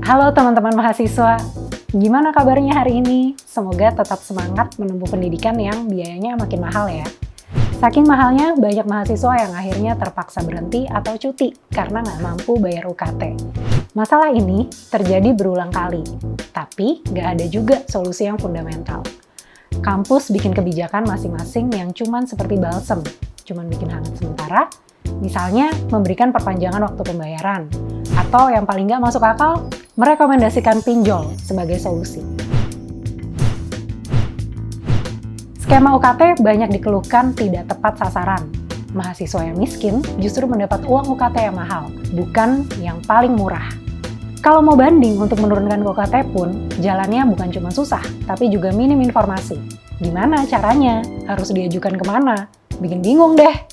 Halo teman-teman mahasiswa, gimana kabarnya hari ini? Semoga tetap semangat menempuh pendidikan yang biayanya makin mahal ya. Saking mahalnya, banyak mahasiswa yang akhirnya terpaksa berhenti atau cuti karena nggak mampu bayar UKT. Masalah ini terjadi berulang kali, tapi nggak ada juga solusi yang fundamental. Kampus bikin kebijakan masing-masing yang cuman seperti balsem, cuman bikin hangat sementara, misalnya memberikan perpanjangan waktu pembayaran, atau yang paling nggak masuk akal, merekomendasikan pinjol sebagai solusi. Skema UKT banyak dikeluhkan tidak tepat sasaran. Mahasiswa yang miskin justru mendapat uang UKT yang mahal, bukan yang paling murah. Kalau mau banding untuk menurunkan UKT pun, jalannya bukan cuma susah, tapi juga minim informasi. Gimana caranya? Harus diajukan kemana? Bikin bingung deh.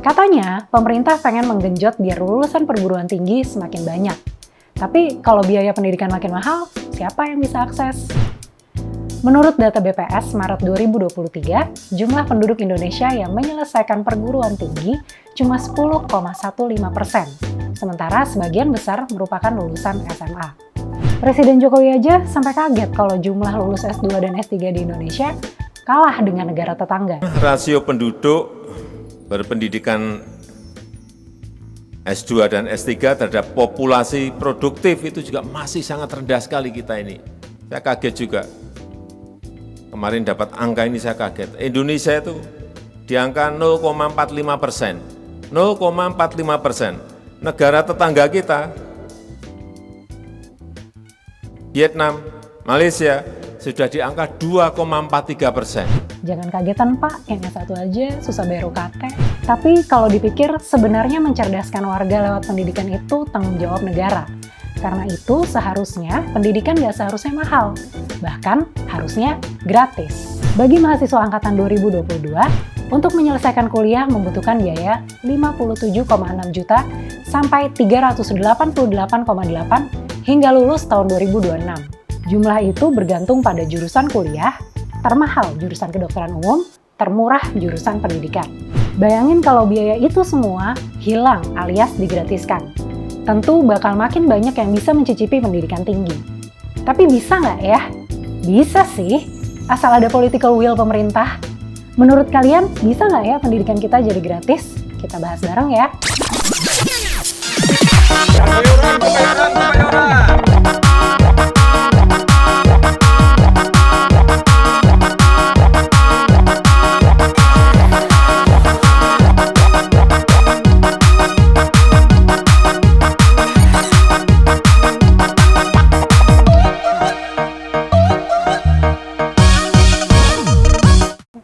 Katanya, pemerintah pengen menggenjot biar lulusan perguruan tinggi semakin banyak. Tapi kalau biaya pendidikan makin mahal, siapa yang bisa akses? Menurut data BPS Maret 2023, jumlah penduduk Indonesia yang menyelesaikan perguruan tinggi cuma 10,15%, sementara sebagian besar merupakan lulusan SMA. Presiden Jokowi aja sampai kaget kalau jumlah lulus S2 dan S3 di Indonesia kalah dengan negara tetangga. Rasio penduduk berpendidikan S2 dan S3 terhadap populasi produktif itu juga masih sangat rendah sekali kita ini. Saya kaget juga. Kemarin dapat angka ini saya kaget. Indonesia itu di angka 0,45%. 0,45%. Negara tetangga kita, Vietnam, Malaysia, sudah di angka 2,43%. Jangan kagetan Pak, yang S1 aja susah bayar UKT. Tapi kalau dipikir, sebenarnya mencerdaskan warga lewat pendidikan itu tanggung jawab negara. Karena itu seharusnya pendidikan nggak seharusnya mahal, bahkan harusnya gratis. Bagi mahasiswa angkatan 2022, untuk menyelesaikan kuliah membutuhkan biaya 57,6 juta sampai 388,8 hingga lulus tahun 2026. Jumlah itu bergantung pada jurusan kuliah, termahal jurusan kedokteran umum, termurah jurusan pendidikan. Bayangin kalau biaya itu semua hilang alias digratiskan. Tentu bakal makin banyak yang bisa mencicipi pendidikan tinggi. Tapi bisa nggak ya? Bisa sih, asal ada political will pemerintah. Menurut kalian, bisa nggak ya pendidikan kita jadi gratis? Kita bahas bareng ya.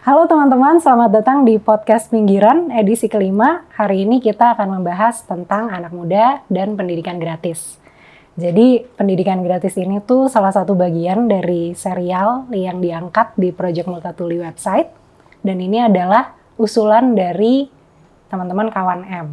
Halo teman-teman, selamat datang di podcast Pinggiran edisi kelima. Hari ini kita akan membahas tentang anak muda dan pendidikan gratis. Jadi pendidikan gratis ini tuh salah satu bagian dari serial yang diangkat di Project Multatuli website. Dan ini adalah usulan dari teman-teman kawan M.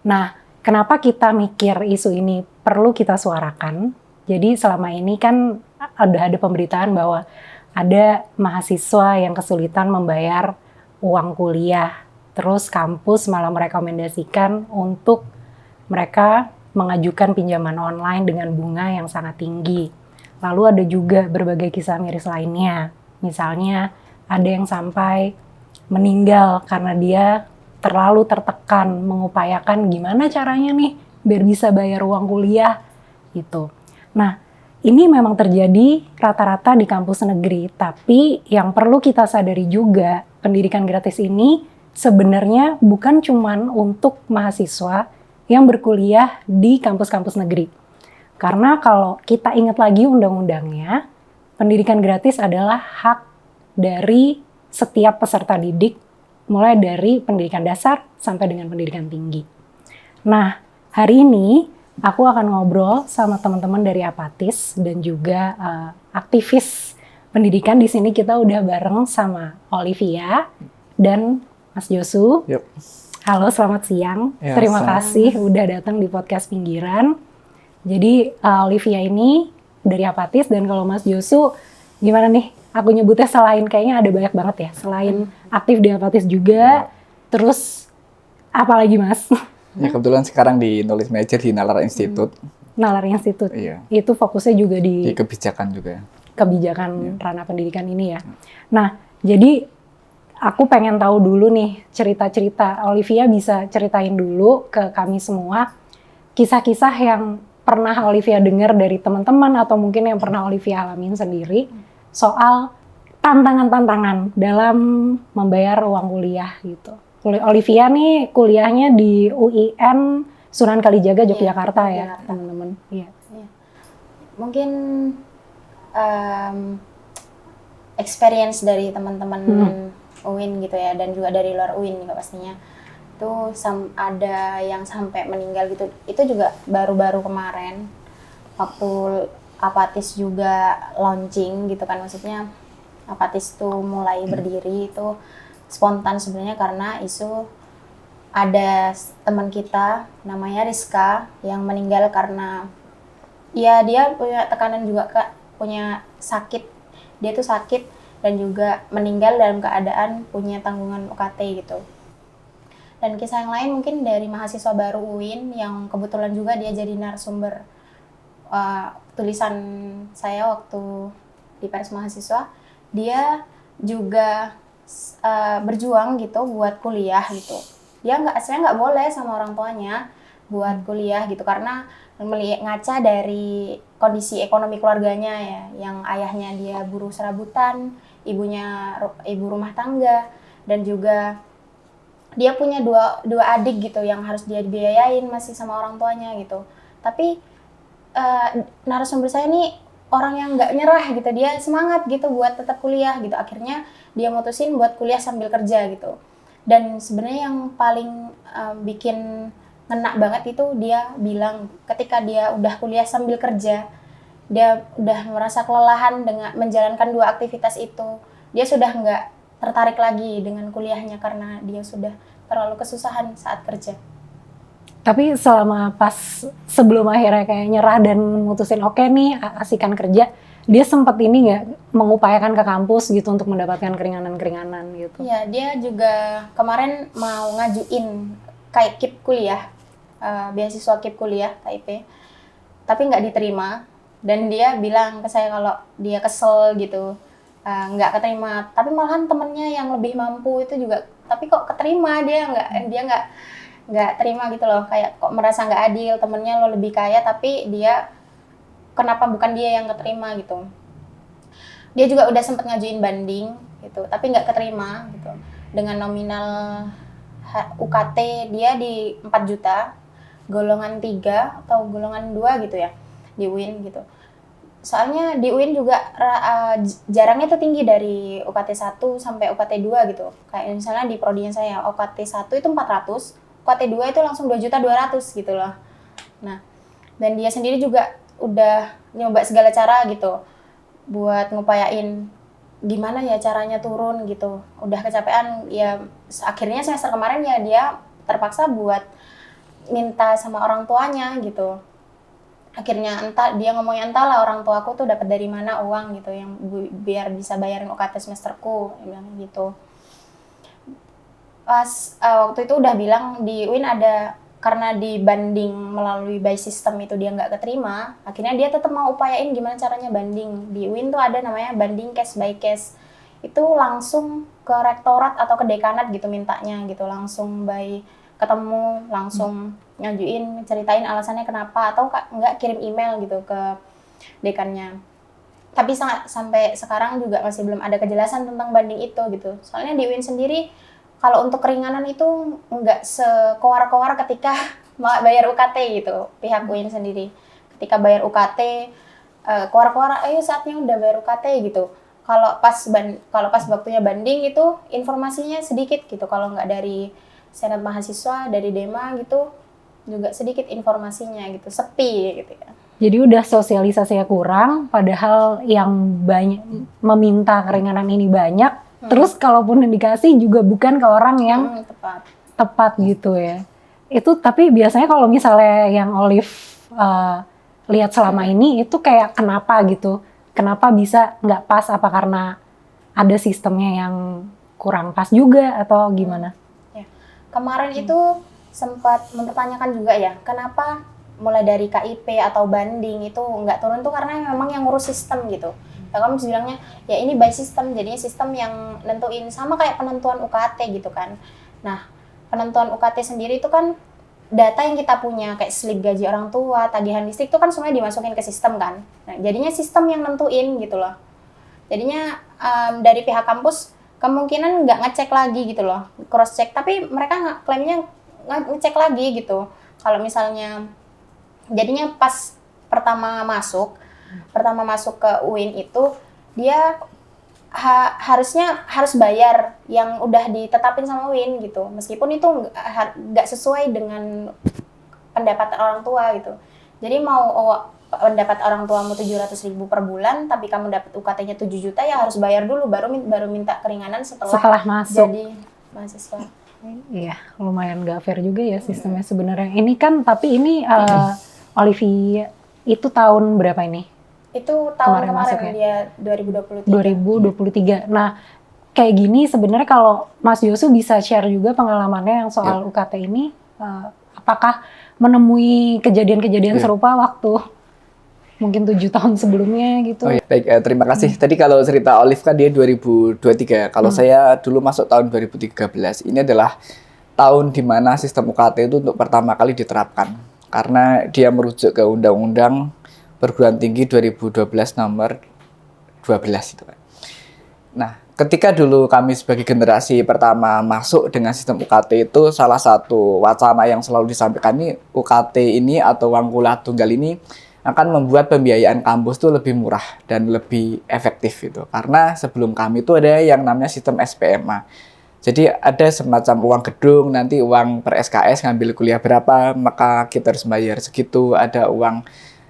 Nah, kenapa kita mikir isu ini perlu kita suarakan? Jadi selama ini kan ada pemberitaan bahwa ada mahasiswa yang kesulitan membayar uang kuliah, terus kampus malah merekomendasikan untuk mereka mengajukan pinjaman online dengan bunga yang sangat tinggi. Lalu ada juga berbagai kisah miris lainnya. Misalnya ada yang sampai meninggal karena dia terlalu tertekan mengupayakan gimana caranya nih biar bisa bayar uang kuliah gitu. Nah, ini memang terjadi rata-rata di kampus negeri, tapi yang perlu kita sadari juga, pendidikan gratis ini sebenarnya bukan cuman untuk mahasiswa yang berkuliah di kampus-kampus negeri. Karena kalau kita ingat lagi undang-undangnya, pendidikan gratis adalah hak dari setiap peserta didik, mulai dari pendidikan dasar sampai dengan pendidikan tinggi. Nah, hari ini aku akan ngobrol sama teman-teman dari Apatis dan juga aktivis pendidikan. Di sini kita udah bareng sama Olivia dan Mas Josu. Yep. Halo, selamat siang. Ya, Terima kasih udah datang di podcast Pinggiran. Jadi Olivia ini dari Apatis dan kalau Mas Josu gimana nih? Aku nyebutnya selain kayaknya ada banyak banget ya. Selain aktif di Apatis juga, terus apa lagi Mas? Ya kebetulan sekarang di Knowledge Major di Nalara Institute. Nalar Institute. Iya. Itu fokusnya juga Di kebijakan juga. kebijakan ranah pendidikan ini ya. Nah, jadi aku pengen tahu dulu nih cerita-cerita. Olivia bisa ceritain dulu ke kami semua kisah-kisah yang pernah Olivia dengar dari teman-teman atau mungkin yang pernah Olivia alamin sendiri soal tantangan-tantangan dalam membayar uang kuliah gitu. Olivia nih kuliahnya di UIN Sunan Kalijaga, Yogyakarta ya, teman-teman. Iya. Mungkin experience dari teman-teman UIN gitu ya, dan juga dari luar UIN juga pastinya. Itu ada yang sampai meninggal gitu. Itu juga baru-baru kemarin waktu Apatis juga launching gitu kan, maksudnya Apatis tuh mulai berdiri itu spontan sebenarnya karena isu ada teman kita namanya Rizka yang meninggal karena ya dia punya tekanan juga Kak, punya sakit, dia tuh sakit dan juga meninggal dalam keadaan punya tanggungan UKT gitu. Dan kisah yang lain mungkin dari mahasiswa baru UIN yang kebetulan juga dia jadi narasumber tulisan saya waktu di Pers Mahasiswa. Dia juga berjuang gitu buat kuliah gitu. Dia nggak boleh sama orang tuanya buat kuliah gitu karena ngaca dari kondisi ekonomi keluarganya ya, yang ayahnya dia buruh serabutan, ibunya ibu rumah tangga, dan juga dia punya dua adik gitu yang harus dia dibiayain masih sama orang tuanya gitu. Tapi narasumber saya nih orang yang nggak nyerah gitu, dia semangat gitu buat tetap kuliah gitu. Akhirnya dia mutusin buat kuliah sambil kerja gitu. Dan sebenarnya yang paling bikin ngena banget itu dia bilang ketika dia udah kuliah sambil kerja, dia udah merasa kelelahan dengan menjalankan dua aktivitas itu. Dia sudah nggak tertarik lagi dengan kuliahnya karena dia sudah terlalu kesusahan saat kerja. Tapi selama pas sebelum akhirnya kayak nyerah dan mutusin oke nih asikan kerja, dia sempat ini nggak mengupayakan ke kampus gitu untuk mendapatkan keringanan-keringanan gitu? Iya, dia juga kemarin mau ngajuin kayak KIP kuliah, beasiswa KIP kuliah KIP, tapi nggak diterima. Dan dia bilang ke saya kalau dia kesel gitu, nggak keterima. Tapi malahan temennya yang lebih mampu itu juga, tapi kok keterima, dia nggak terima gitu loh, kayak kok merasa nggak adil, temennya lo lebih kaya tapi dia kenapa bukan dia yang keterima gitu. Dia juga udah sempet ngajuin banding gitu tapi nggak keterima gitu, dengan nominal UKT dia di 4 juta golongan 3 atau golongan 2 gitu ya di UIN gitu. Soalnya di UIN juga jarangnya tuh tinggi dari UKT 1 sampai UKT 2 gitu. Kayak misalnya di prodinya saya UKT 1 itu 400, UKT 2 itu langsung 2.200.000 gitu loh. Nah, dan dia sendiri juga udah nyoba segala cara gitu buat ngupayain gimana ya caranya turun gitu. Udah kecapean ya, akhirnya semester kemarin ya dia terpaksa buat minta sama orang tuanya gitu. Akhirnya dia ngomongnya entahlah orang tuaku tuh dapat dari mana uang gitu yang biar bisa bayarin UKT semesterku, dia bilang gitu. Pas waktu itu udah bilang di UIN ada, karena dibanding melalui by system itu dia nggak keterima, akhirnya dia tetap mau upayain gimana caranya banding. Di UIN tuh ada namanya banding case by case, itu langsung ke rektorat atau ke dekanat gitu mintanya gitu, langsung by ketemu, langsung ngajuin, ceritain alasannya kenapa, atau nggak kirim email gitu ke dekannya. Tapi sampai sekarang juga masih belum ada kejelasan tentang banding itu gitu. Soalnya di UIN sendiri kalau untuk keringanan itu nggak sekoar-koar ketika bayar UKT gitu, pihak UIN sendiri. Ketika bayar UKT, koar-koar, ayo saatnya udah bayar UKT gitu. Kalau pas waktunya banding itu informasinya sedikit gitu. Kalau nggak dari Senat Mahasiswa, dari Dema gitu, juga sedikit informasinya gitu, sepi gitu ya. Jadi udah sosialisasinya kurang, padahal yang banyak meminta keringanan ini banyak. Terus kalaupun dikasih juga bukan ke orang yang tepat gitu ya. Itu tapi biasanya kalau misalnya yang Olive lihat selama ini itu kayak kenapa gitu? Kenapa bisa nggak pas? Apa karena ada sistemnya yang kurang pas juga atau gimana? Ya. Kemarin itu sempat mempertanyakan juga ya, kenapa mulai dari KIP atau banding itu nggak turun tuh karena memang yang ngurus sistem gitu. Ya kamu bilangnya ya ini by system, jadinya sistem yang nentuin, sama kayak penentuan UKT gitu kan. Nah, penentuan UKT sendiri itu kan data yang kita punya kayak slip gaji orang tua, tagihan listrik itu kan semuanya dimasukin ke sistem kan. Nah, jadinya sistem yang nentuin gitu loh. Jadinya dari pihak kampus kemungkinan nggak ngecek lagi gitu loh, cross check, tapi mereka klaimnya ngecek lagi gitu. Kalau misalnya jadinya pas pertama masuk ke UIN itu dia harus bayar yang udah ditetapin sama UIN gitu, meskipun itu nggak sesuai dengan pendapatan orang tua gitu. Jadi mau pendapat orang tuamu 700.000 per bulan tapi kamu dapat UKT-nya 7 juta ya harus bayar dulu, baru minta keringanan setelah masuk jadi mahasiswa. Iya, lumayan gak fair juga ya sistemnya sebenarnya. Ini kan, tapi ini Olivia itu tahun berapa ini? Itu tahun kemarin ya? Dia 2023. 2023. Nah, kayak gini sebenarnya kalau Mas Yosu bisa share juga pengalamannya yang soal UKT ini, apakah menemui kejadian-kejadian serupa waktu mungkin 7 tahun sebelumnya gitu? Oh, ya. Baik, terima kasih. Tadi kalau cerita Olive kan dia 2023. Kalau saya dulu masuk tahun 2013. Ini adalah tahun di mana sistem UKT itu untuk pertama kali diterapkan. Karena dia merujuk ke Undang-Undang Perguruan Tinggi 2012 nomor 12 itu kan. Nah, ketika dulu kami sebagai generasi pertama masuk dengan sistem UKT itu, salah satu wacana yang selalu disampaikan ini, UKT ini atau uang kuliah tunggal ini akan membuat pembiayaan kampus itu lebih murah dan lebih efektif gitu. Karena sebelum kami itu ada yang namanya sistem SPMA. Jadi ada semacam uang gedung, nanti uang per SKS ngambil kuliah berapa, maka kita harus bayar segitu. Ada uang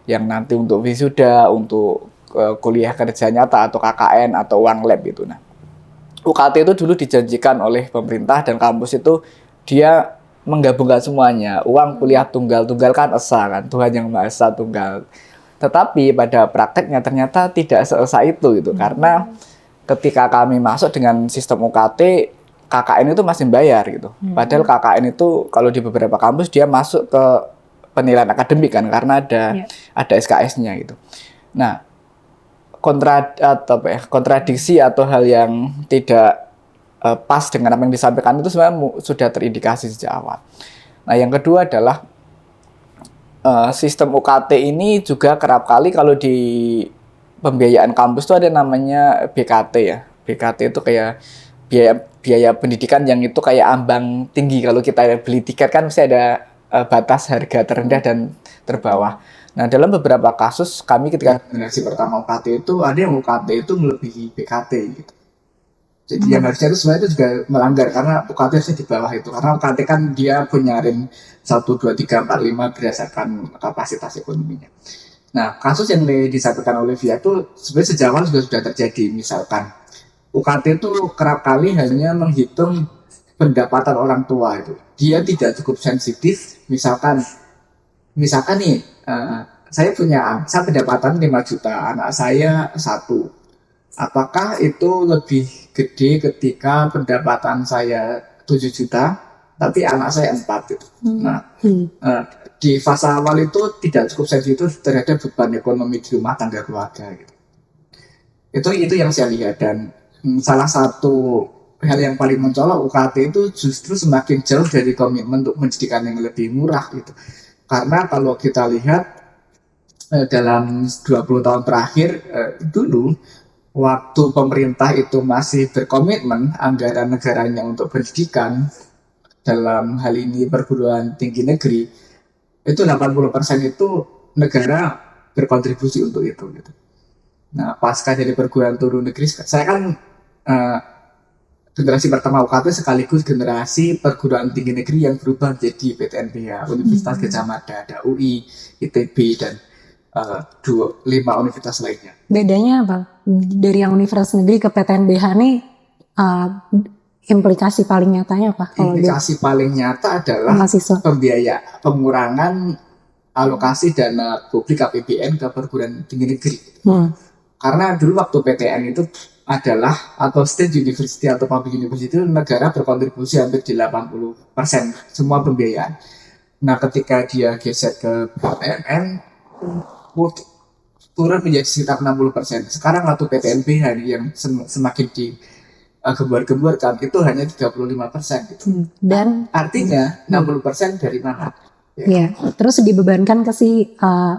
yang nanti untuk wisuda, untuk kuliah kerja nyata atau KKN atau uang lab gitu. Nah, UKT itu dulu dijanjikan oleh pemerintah dan kampus itu dia menggabungkan semuanya. Uang kuliah tunggal kan esa kan, Tuhan yang Maha Esa tunggal. Tetapi pada prakteknya ternyata tidak seesa itu gitu. Karena ketika kami masuk dengan sistem UKT, KKN itu masih bayar gitu. Padahal KKN itu kalau di beberapa kampus dia masuk ke penilaian akademik kan, karena ada SKS-nya gitu. Nah, kontradiksi atau hal yang tidak pas dengan apa yang disampaikan itu sebenarnya sudah terindikasi sejak awal. Nah, yang kedua adalah sistem UKT ini juga kerap kali kalau di pembiayaan kampus itu ada namanya BKT ya. BKT itu kayak biaya pendidikan yang itu kayak ambang tinggi. Kalau kita beli tiket kan mesti ada batas harga terendah dan terbawah. Nah, dalam beberapa kasus kami ketika generasi pertama UKT itu ada yang UKT itu melebihi BKT gitu. Jadi yang harusnya itu sebenarnya itu juga melanggar karena UKT harusnya di bawah itu. Karena UKT kan dia punya ring 1, 2, 3, 4, 5 berdasarkan kapasitas ekonominya. Nah, kasus yang disampaikan oleh Olivia itu sebenarnya sejak awal sudah terjadi. Misalkan UKT itu kerap kali hanya menghitung pendapatan orang tua itu. Dia tidak cukup sensitif. Misalkan nih, saya pendapatan 5 juta, anak saya 1. Apakah itu lebih gede ketika pendapatan saya 7 juta, tapi anak saya 4 gitu. Nah, di fase awal itu tidak cukup sensitif terhadap beban ekonomi di rumah tangga keluarga gitu. Itu yang saya lihat, dan salah satu hal yang paling mencolok UKT itu justru semakin jauh dari komitmen untuk pendidikan yang lebih murah gitu. Karena kalau kita lihat dalam 20 tahun terakhir dulu waktu pemerintah itu masih berkomitmen anggaran negaranya untuk pendidikan, dalam hal ini perguruan tinggi negeri, itu 80% itu negara berkontribusi untuk itu gitu. Nah, pasca dari perguruan tinggi negeri, saya kan generasi pertama UKT sekaligus generasi perguruan tinggi negeri yang berubah menjadi PTNBH, Universitas Gadjah Mada, ada UI, ITB, dan 5 universitas lainnya. Bedanya apa? Dari yang universitas negeri ke PTNBH nih, implikasi paling nyatanya apa? Implikasi paling nyata adalah pengurangan alokasi dana publik APBN ke perguruan tinggi negeri. Karena dulu waktu PTN itu adalah, atau state university atau public university itu negara berkontribusi hampir di 80% semua pembiayaan. Nah, ketika dia geser ke PTNN, turun menjadi sekitar 60%. Sekarang waktu PTNBH yang semakin gembar-gemborkan itu hanya 35% gitu. Dan Artinya 60% dari mana? ya, terus dibebankan ke si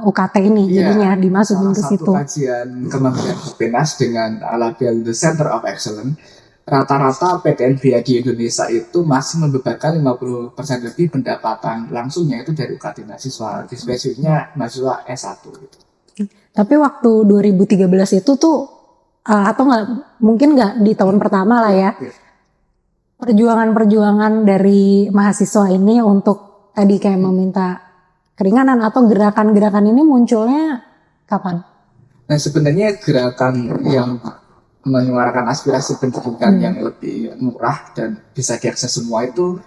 UKT ini, jadinya dimasukin ke Salah situ. satu kajian Kementerian Bappenas dengan label The Center of Excellence, rata-rata PTNBH di Indonesia itu masih membebankan 50% lebih pendapatan langsungnya itu dari UKT mahasiswa, spesifiknya mahasiswa S1 gitu. Tapi waktu 2013 itu tuh atau mungkin nggak di tahun pertama lah ya, perjuangan-perjuangan dari mahasiswa ini untuk tadi kayak meminta keringanan atau gerakan-gerakan ini munculnya kapan? Nah, sebenarnya gerakan yang menyuarakan aspirasi pendidikan yang lebih murah dan bisa diakses semua itu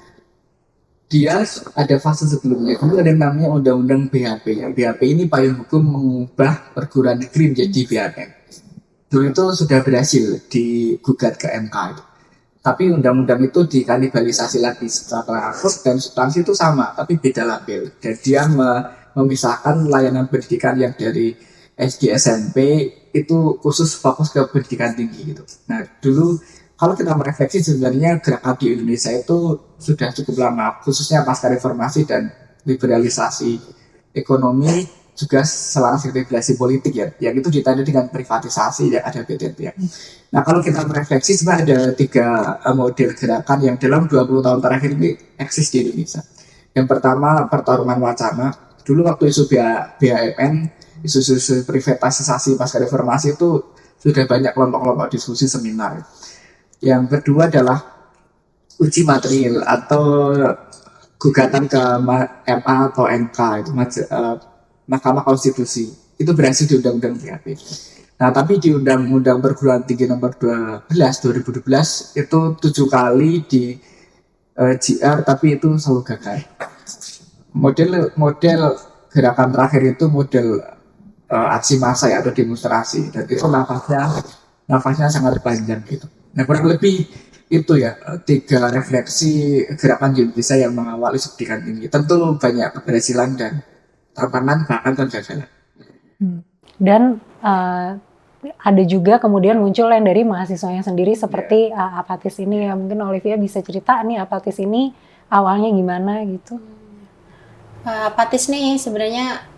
dia ada fase sebelumnya. Dulu ada yang namanya Undang-Undang BHP. BHP ini payung hukum mengubah perguruan negeri menjadi BHM. Dulu itu sudah berhasil digugat ke MK itu. Tapi undang-undang itu dikanibalisasi lagi secara akut dan substansi itu sama, tapi beda label. Dan dia memisahkan layanan pendidikan yang dari SD SMP itu khusus fokus ke pendidikan tinggi gitu. Nah, dulu kalau kita merefleksi sebenarnya gerakan di Indonesia itu sudah cukup lama, khususnya pasca reformasi dan liberalisasi ekonomi juga selaras regulasi politik ya, yang itu ditandai dengan privatisasi yang ada BTP ya. Nah, kalau kita merefleksi sebenarnya ada 3 model gerakan yang dalam 20 tahun terakhir ini eksis di Indonesia. Yang pertama pertarungan wacana. Dulu waktu isu BHMN, isu privatisasi pasca reformasi itu sudah banyak kelompok-kelompok diskusi seminar. Yang kedua adalah uji material atau gugatan ke MA atau MK itu Mahkamah Konstitusi. Itu berhasil di Undang-Undang BHP. Nah, tapi di Undang-Undang Perguruan Tinggi nomor 2012 itu 7 kali di GR tapi itu selalu gagal. Model gerakan terakhir itu model aksi massa ya, atau demonstrasi, dan itu nafasnya sangat panjang gitu. Nah, kurang lebih itu ya 3 refleksi gerakan di Indonesia yang mengawali pendidikan tinggi. Tentu banyak keberhasilan dan tantangan bahkan kegagalan. Dan ada juga kemudian muncul yang dari mahasiswanya sendiri seperti Apatis ini ya. Mungkin Olivia bisa cerita nih Apatis ini awalnya gimana gitu. Apatis nih sebenarnya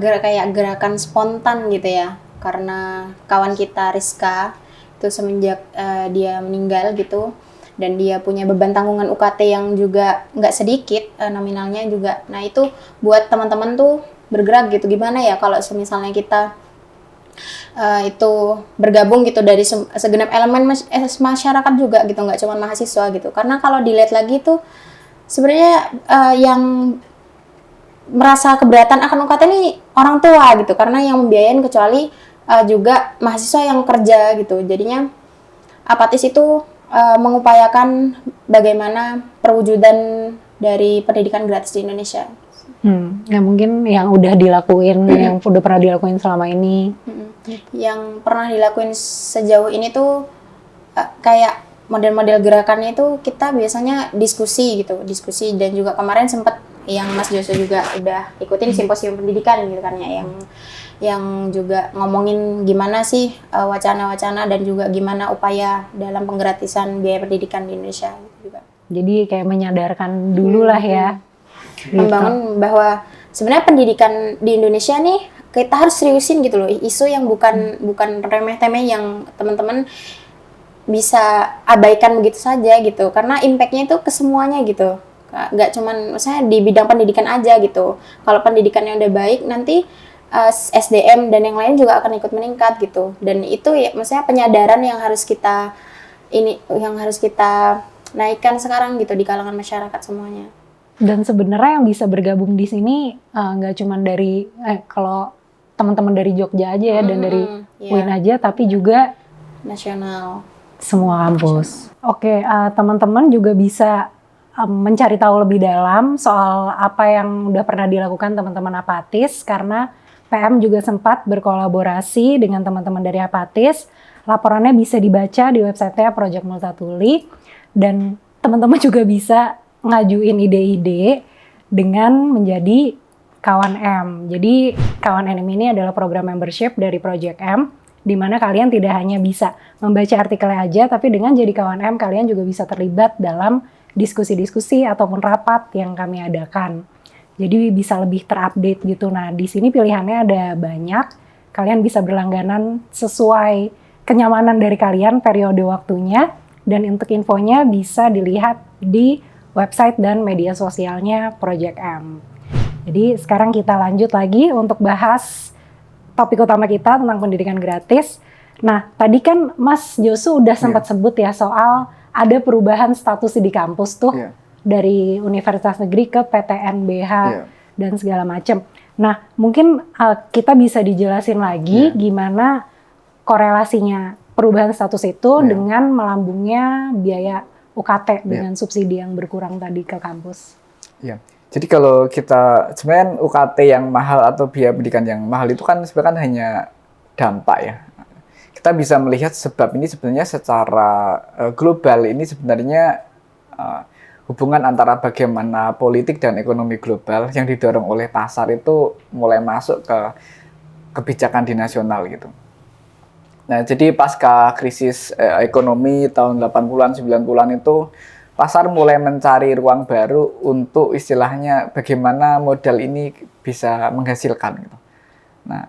kayak gerakan spontan gitu ya, karena kawan kita Rizka itu semenjak dia meninggal gitu, dan dia punya beban tanggungan UKT yang juga nggak sedikit nominalnya juga. Nah, itu buat teman-teman tuh bergerak gitu, gimana ya kalau misalnya kita itu bergabung gitu dari segenap elemen masyarakat juga gitu, nggak cuma mahasiswa gitu. Karena kalau dilihat lagi tuh sebenarnya yang merasa keberatan akan UKT ini orang tua gitu, karena yang membiayain kecuali juga mahasiswa yang kerja gitu. Jadinya Apatis itu mengupayakan bagaimana perwujudan dari pendidikan gratis di Indonesia. Ya mungkin yang udah dilakuin, yang udah pernah dilakuin selama ini. Yang pernah dilakuin sejauh ini tuh kayak model-model gerakannya itu kita biasanya diskusi dan juga kemarin sempat yang Mas Joshua juga udah ikutin simposium pendidikan gitu kan ya, yang juga ngomongin gimana sih wacana-wacana dan juga gimana upaya dalam penggratisan biaya pendidikan di Indonesia gitu juga. Jadi kayak menyadarkan dulu lah ya. Membangun bahwa sebenarnya pendidikan di Indonesia nih kita harus seriusin gitu loh, isu yang bukan remeh-temeh yang teman-teman bisa abaikan begitu saja gitu, karena impact-nya itu ke semuanya gitu. Nggak cuman misalnya di bidang pendidikan aja gitu. Kalau pendidikannya udah baik, nanti SDM dan yang lain juga akan ikut meningkat gitu. Dan itu ya maksudnya penyadaran yang harus kita naikkan sekarang gitu di kalangan masyarakat semuanya. Dan sebenarnya yang bisa bergabung di sini nggak cuman dari kalau teman-teman dari Jogja aja ya dan dari UIN aja, tapi juga nasional, semua kampus. Oke, teman-teman juga bisa mencari tahu lebih dalam soal apa yang udah pernah dilakukan teman-teman Apatis, karena PM juga sempat berkolaborasi dengan teman-teman dari Apatis. Laporannya bisa dibaca di websitenya Project Multatuli, dan teman-teman juga bisa ngajuin ide-ide dengan menjadi Kawan M. Jadi Kawan M ini adalah program membership dari Project M, di mana kalian tidak hanya bisa membaca artikelnya aja, tapi dengan jadi Kawan M kalian juga bisa terlibat dalam diskusi-diskusi ataupun rapat yang kami adakan. Jadi bisa lebih terupdate gitu. Nah, di sini pilihannya ada banyak. Kalian bisa berlangganan sesuai kenyamanan dari kalian, periode waktunya, dan untuk infonya bisa dilihat di website dan media sosialnya Project M. Jadi sekarang kita lanjut lagi untuk bahas topik utama kita tentang pendidikan gratis. Nah, tadi kan Mas Josu udah sempat sebut ya soal ada perubahan status di kampus tuh dari Universitas Negeri ke PTNBH dan segala macam. Nah, mungkin kita bisa dijelasin lagi gimana korelasinya perubahan status itu dengan melambungnya biaya UKT dengan subsidi yang berkurang tadi ke kampus. Iya. Jadi kalau kita sebenarnya UKT yang mahal atau biaya pendidikan yang mahal itu kan sebenarnya kan hanya dampak ya. Kita bisa melihat sebab ini sebenarnya secara global ini sebenarnya hubungan antara bagaimana politik dan ekonomi global yang didorong oleh pasar itu mulai masuk ke kebijakan di nasional gitu. Nah, jadi pasca krisis ekonomi tahun 80-an, 90-an itu pasar mulai mencari ruang baru untuk istilahnya bagaimana modal ini bisa menghasilkan gitu. Nah,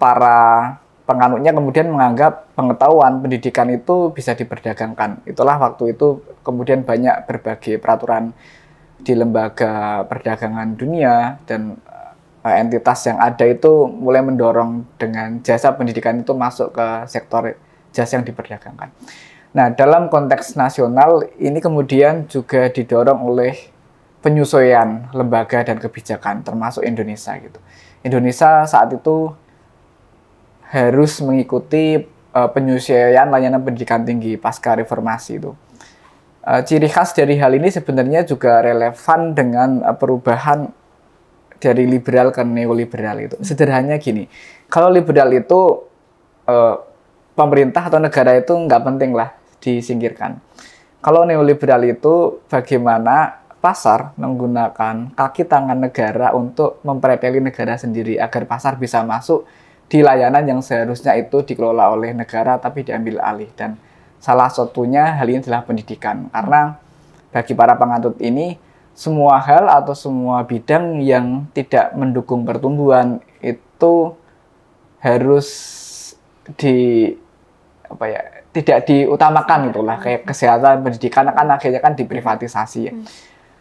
para penganutnya kemudian menganggap pengetahuan pendidikan itu bisa diperdagangkan. Itulah waktu itu kemudian banyak berbagai peraturan di lembaga perdagangan dunia dan entitas yang ada itu mulai mendorong dengan jasa pendidikan itu masuk ke sektor jasa yang diperdagangkan. Nah, dalam konteks nasional ini kemudian juga didorong oleh penyesuaian lembaga dan kebijakan termasuk Indonesia gitu. Indonesia saat itu harus mengikuti penyesuaian layanan pendidikan tinggi pasca reformasi itu. Ciri khas dari hal ini sebenarnya juga relevan dengan perubahan dari liberal ke neoliberal itu. Sederhananya gini, kalau liberal itu pemerintah atau negara itu nggak penting lah disingkirkan. Kalau neoliberal itu bagaimana pasar menggunakan kaki tangan negara untuk mempreteli negara sendiri agar pasar bisa masuk di layanan yang seharusnya itu dikelola oleh negara tapi diambil alih. Dan salah satunya hal ini adalah pendidikan. Karena bagi para penganut ini semua hal atau semua bidang yang tidak mendukung pertumbuhan itu harus tidak diutamakan itulah, kayak kesehatan, pendidikan kan akhirnya kan diprivatisasi ya.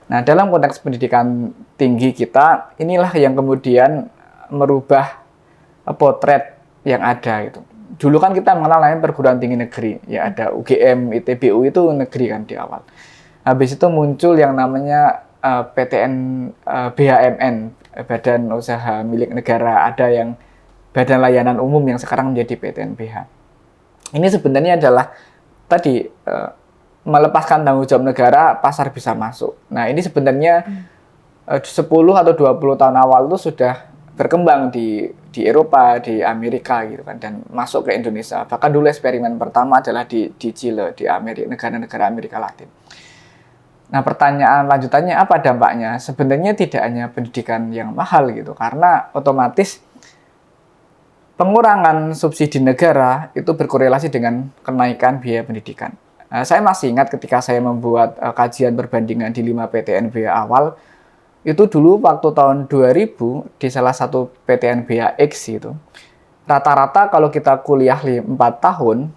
Nah, dalam konteks pendidikan tinggi kita, inilah yang kemudian merubah potret yang ada itu. Dulu kan kita mengenal namanya perguruan tinggi negeri, ya ada UGM, ITB, UI itu negeri kan di awal. Habis itu muncul yang namanya PTN BHMN, Badan Usaha Milik Negara, ada yang Badan Layanan Umum yang sekarang menjadi PTNBH. Ini sebenarnya adalah tadi melepaskan tanggung jawab negara, pasar bisa masuk. Nah, ini sebenarnya 10 atau 20 tahun awal itu sudah berkembang di Eropa, di Amerika gitu kan, dan masuk ke Indonesia. Bahkan dulu eksperimen pertama adalah di Chile, di Amerika, negara-negara Amerika Latin. Nah, pertanyaan lanjutannya apa dampaknya? Sebenarnya tidak hanya pendidikan yang mahal gitu, karena otomatis pengurangan subsidi negara itu berkorelasi dengan kenaikan biaya pendidikan. Saya masih ingat ketika saya membuat kajian perbandingan di 5 PTNBH awal, itu dulu waktu tahun 2000 di salah satu PTNBH X itu, rata-rata kalau kita kuliah 4 tahun,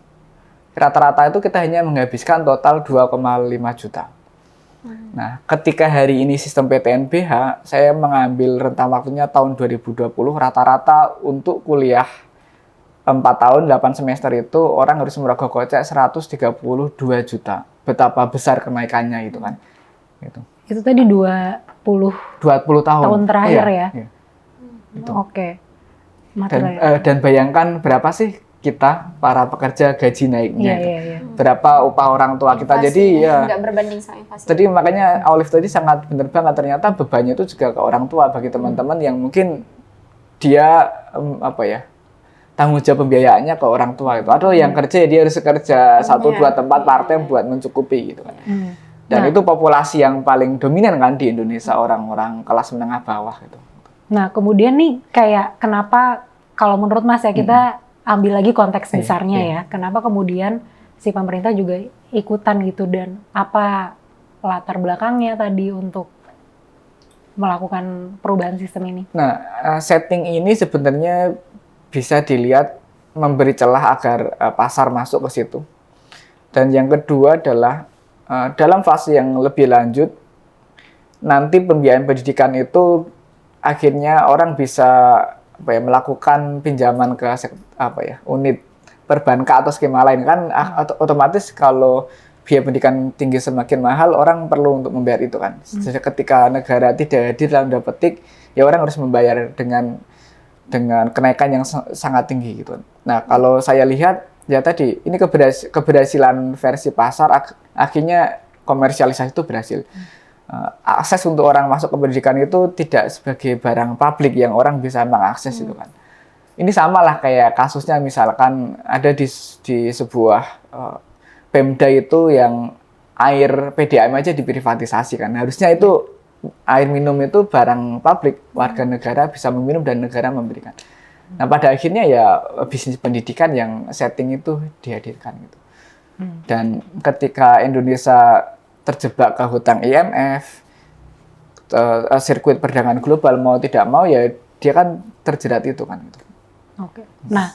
rata-rata itu kita hanya menghabiskan total 2,5 juta. Nah, ketika hari ini sistem PTNBH, saya mengambil rentang waktunya tahun 2020, rata-rata untuk kuliah 4 tahun, 8 semester itu orang harus merogoh kocek 132 juta. Betapa besar kenaikannya itu kan. Gitu. Itu tadi 20 tahun terakhir ya? Iya. Gitu. Oke. Dan bayangkan berapa sih kita para pekerja gaji naiknya itu. Iya. Berapa upah orang tua kita. Inflasi, Jadi ya nggak berbanding sama inflasi. Jadi makanya Olive tadi sangat benar banget, ternyata bebannya itu juga ke orang tua bagi teman-teman yang mungkin dia tanggung jawab pembiayaannya ke orang tua itu. Atau yang kerja dia harus kerja 1-2 tempat part time buat mencukupi gitu kan. Dan Nah. itu populasi yang paling dominan kan di Indonesia, orang-orang kelas menengah bawah gitu. Nah, kemudian nih kayak kenapa kalau menurut Mas ya kita ambil lagi konteks Iya, besarnya iya. ya. Kenapa kemudian si pemerintah juga ikutan gitu dan apa latar belakangnya tadi untuk melakukan perubahan sistem ini? Nah, setting ini sebenarnya bisa dilihat memberi celah agar pasar masuk ke situ. Dan yang kedua adalah dalam fase yang lebih lanjut, nanti pembiayaan pendidikan itu akhirnya orang bisa melakukan pinjaman ke unit perbankan atau skema lain kan otomatis kalau biaya pendidikan tinggi semakin mahal, orang perlu untuk membayar itu kan. Jadi ketika negara tidak hadir dalam tanda petik, ya orang harus membayar dengan kenaikan yang sangat tinggi gitu. Nah, kalau saya lihat ya tadi ini keberhasilan versi pasar akhirnya komersialisasi itu berhasil. Akses untuk orang masuk ke pendidikan itu tidak sebagai barang publik yang orang bisa mengakses itu kan. Ini sama lah kayak kasusnya misalkan ada di sebuah Pemda itu yang air PDAM aja diprivatisasi kan. Harusnya itu air minum itu barang publik, warga negara bisa meminum dan negara memberikan. Nah, pada akhirnya ya bisnis pendidikan yang setting itu dihadirkan gitu. Dan ketika Indonesia terjebak ke hutang IMF, sirkuit perdagangan global mau tidak mau ya dia kan terjerat itu kan. Oke. Nah,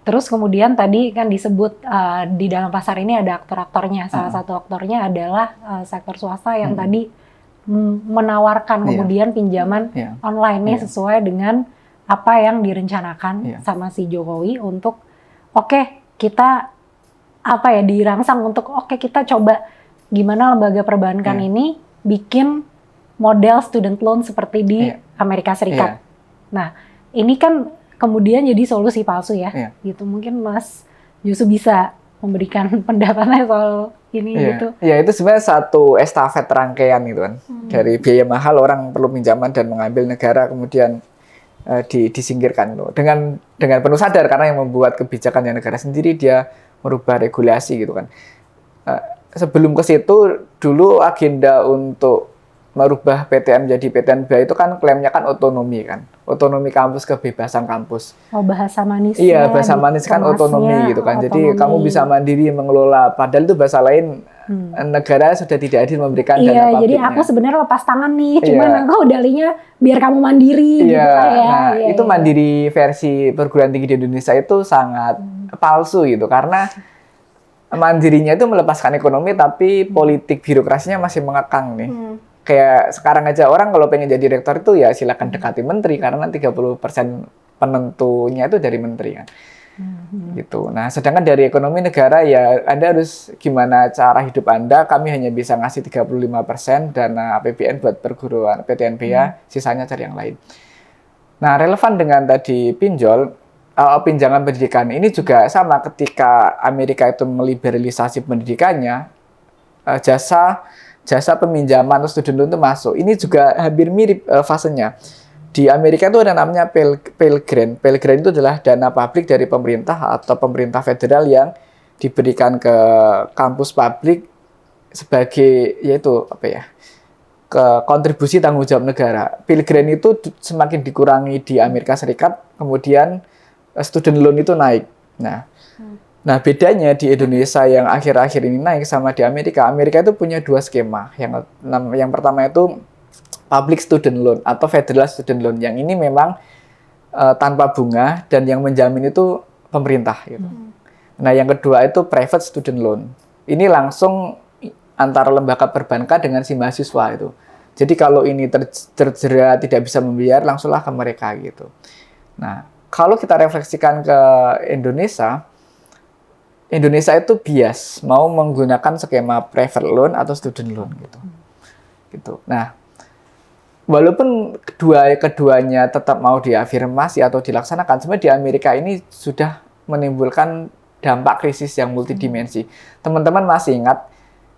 terus kemudian tadi kan disebut di dalam pasar ini ada aktor-aktornya. Salah satu aktornya adalah sektor swasta yang tadi menawarkan kemudian pinjaman online nih sesuai dengan apa yang direncanakan sama si Jokowi untuk kita dirangsang untuk kita coba gimana lembaga perbankan ini bikin model student loan seperti di Amerika Serikat. Nah, ini kan kemudian jadi solusi palsu ya. Gitu. Mungkin Mas Yusuf bisa memberikan pendapatnya soal ini gitu. Ya, itu sebenarnya satu estafet rangkaian gitu kan. Dari biaya mahal orang perlu pinjaman dan mengambil negara kemudian disingkirkan loh. Dengan penuh sadar karena yang membuat kebijakan yang negara sendiri dia merubah regulasi gitu kan. Sebelum ke situ dulu agenda untuk merubah PTN menjadi PTNBA itu kan klaimnya kan otonomi kan. Otonomi kampus, kebebasan kampus. Oh, bahasa manisnya. Iya, bahasa manis kan otonomi gitu kan. Jadi kamu bisa mandiri mengelola, padahal itu bahasa lain negara sudah tidak adil memberikan dana publiknya. Jadi aku sebenarnya lepas tangan nih, cuman aku dalinya biar kamu mandiri gitu lah ya. Nah, itu mandiri versi perguruan tinggi di Indonesia itu sangat palsu gitu karena mandirinya itu melepaskan ekonomi tapi politik birokrasinya masih mengekang nih. Kayak sekarang aja orang kalau pengen jadi rektor itu ya silakan dekati menteri karena 30% penentunya itu dari menteri kan. Gitu. Nah, sedangkan dari ekonomi negara ya Anda harus gimana cara hidup Anda, kami hanya bisa ngasih 35% dana APBN buat perguruan PTNBA, sisanya cari yang lain. Nah, relevan dengan tadi pinjaman pendidikan ini juga sama ketika Amerika itu meliberalisasi pendidikannya, jasa peminjaman atau student loan itu masuk. Ini juga hampir mirip fasenya. Di Amerika itu ada namanya Pell Grant. Pell Grant itu adalah dana publik dari pemerintah atau pemerintah federal yang diberikan ke kampus publik sebagai ke kontribusi tanggung jawab negara. Pell Grant itu semakin dikurangi di Amerika Serikat, kemudian student loan itu naik. Nah, bedanya di Indonesia yang akhir-akhir ini naik sama di Amerika. Amerika itu punya dua skema. Yang pertama itu public student loan atau federal student loan. Yang ini memang tanpa bunga dan yang menjamin itu pemerintah gitu. Nah, yang kedua itu private student loan. Ini langsung antara lembaga perbankan dengan si mahasiswa itu. Jadi kalau ini terjerat tidak bisa membayar, langsunglah ke mereka gitu. Nah, kalau kita refleksikan ke Indonesia itu bias mau menggunakan skema private loan atau student loan gitu. Nah, walaupun keduanya tetap mau diafirmasi atau dilaksanakan, sebenarnya di Amerika ini sudah menimbulkan dampak krisis yang multidimensi. Teman-teman masih ingat